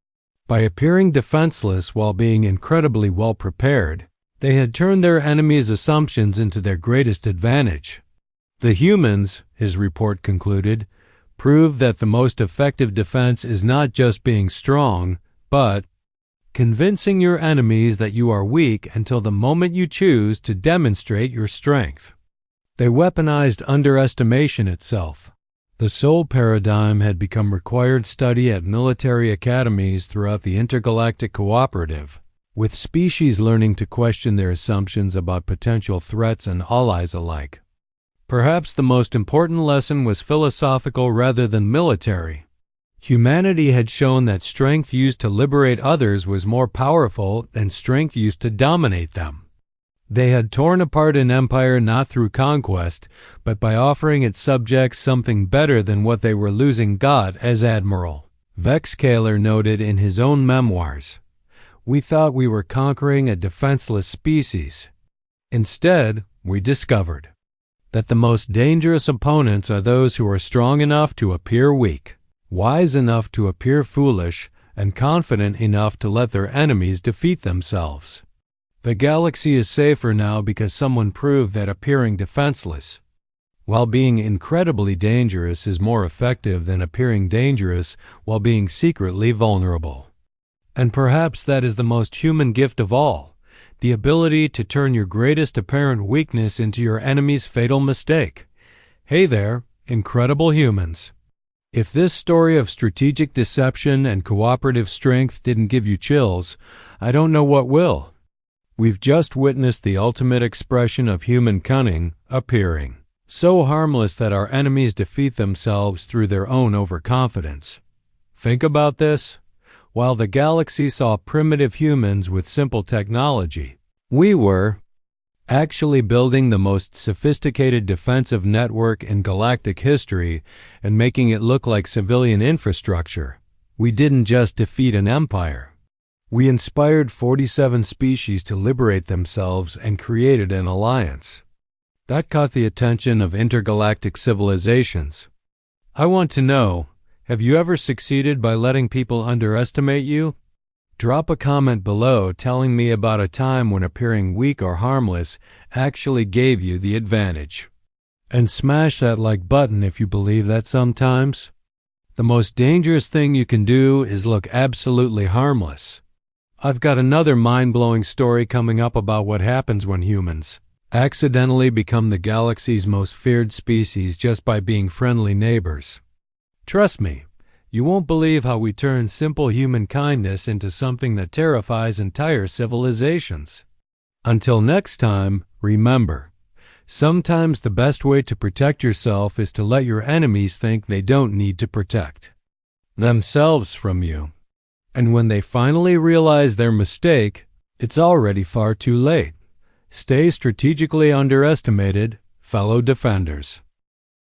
Speaker 1: By appearing defenseless while being incredibly well prepared, they had turned their enemies' assumptions into their greatest advantage. The humans, his report concluded, prove that the most effective defense is not just being strong, but convincing your enemies that you are weak until the moment you choose to demonstrate your strength. They weaponized underestimation itself. The Soul Paradigm had become required study at military academies throughout the intergalactic cooperative, with species learning to question their assumptions about potential threats and allies alike. Perhaps the most important lesson was philosophical rather than military. Humanity had shown that strength used to liberate others was more powerful than strength used to dominate them. They had torn apart an empire not through conquest, but by offering its subjects something better than what they were losing got as admiral. Vexcaler noted in his own memoirs, "We thought we were conquering a defenseless species. Instead, we discovered that the most dangerous opponents are those who are strong enough to appear weak, wise enough to appear foolish, and confident enough to let their enemies defeat themselves. The galaxy is safer now because someone proved that appearing defenseless, while being incredibly dangerous, is more effective than appearing dangerous while being secretly vulnerable. And perhaps that is the most human gift of all, the ability to turn your greatest apparent weakness into your enemy's fatal mistake. Hey there, incredible humans. If this story of strategic deception and cooperative strength didn't give you chills, I don't know what will. We've just witnessed the ultimate expression of human cunning appearing, so harmless that our enemies defeat themselves through their own overconfidence. Think about this. While the galaxy saw primitive humans with simple technology, we were actually building the most sophisticated defensive network in galactic history and making it look like civilian infrastructure. We didn't just defeat an empire. We inspired 47 species to liberate themselves and created an alliance. That caught the attention of intergalactic civilizations. I want to know, have you ever succeeded by letting people underestimate you? Drop a comment below telling me about a time when appearing weak or harmless actually gave you the advantage. And smash that like button if you believe that sometimes. The most dangerous thing you can do is look absolutely harmless. I've got another mind-blowing story coming up about what happens when humans accidentally become the galaxy's most feared species just by being friendly neighbors. Trust me, you won't believe how we turn simple human kindness into something that terrifies entire civilizations. Until next time, remember, sometimes the best way to protect yourself is to let your enemies think they don't need to protect themselves from you. And when they finally realize their mistake, it's already far too late. Stay strategically underestimated, fellow defenders.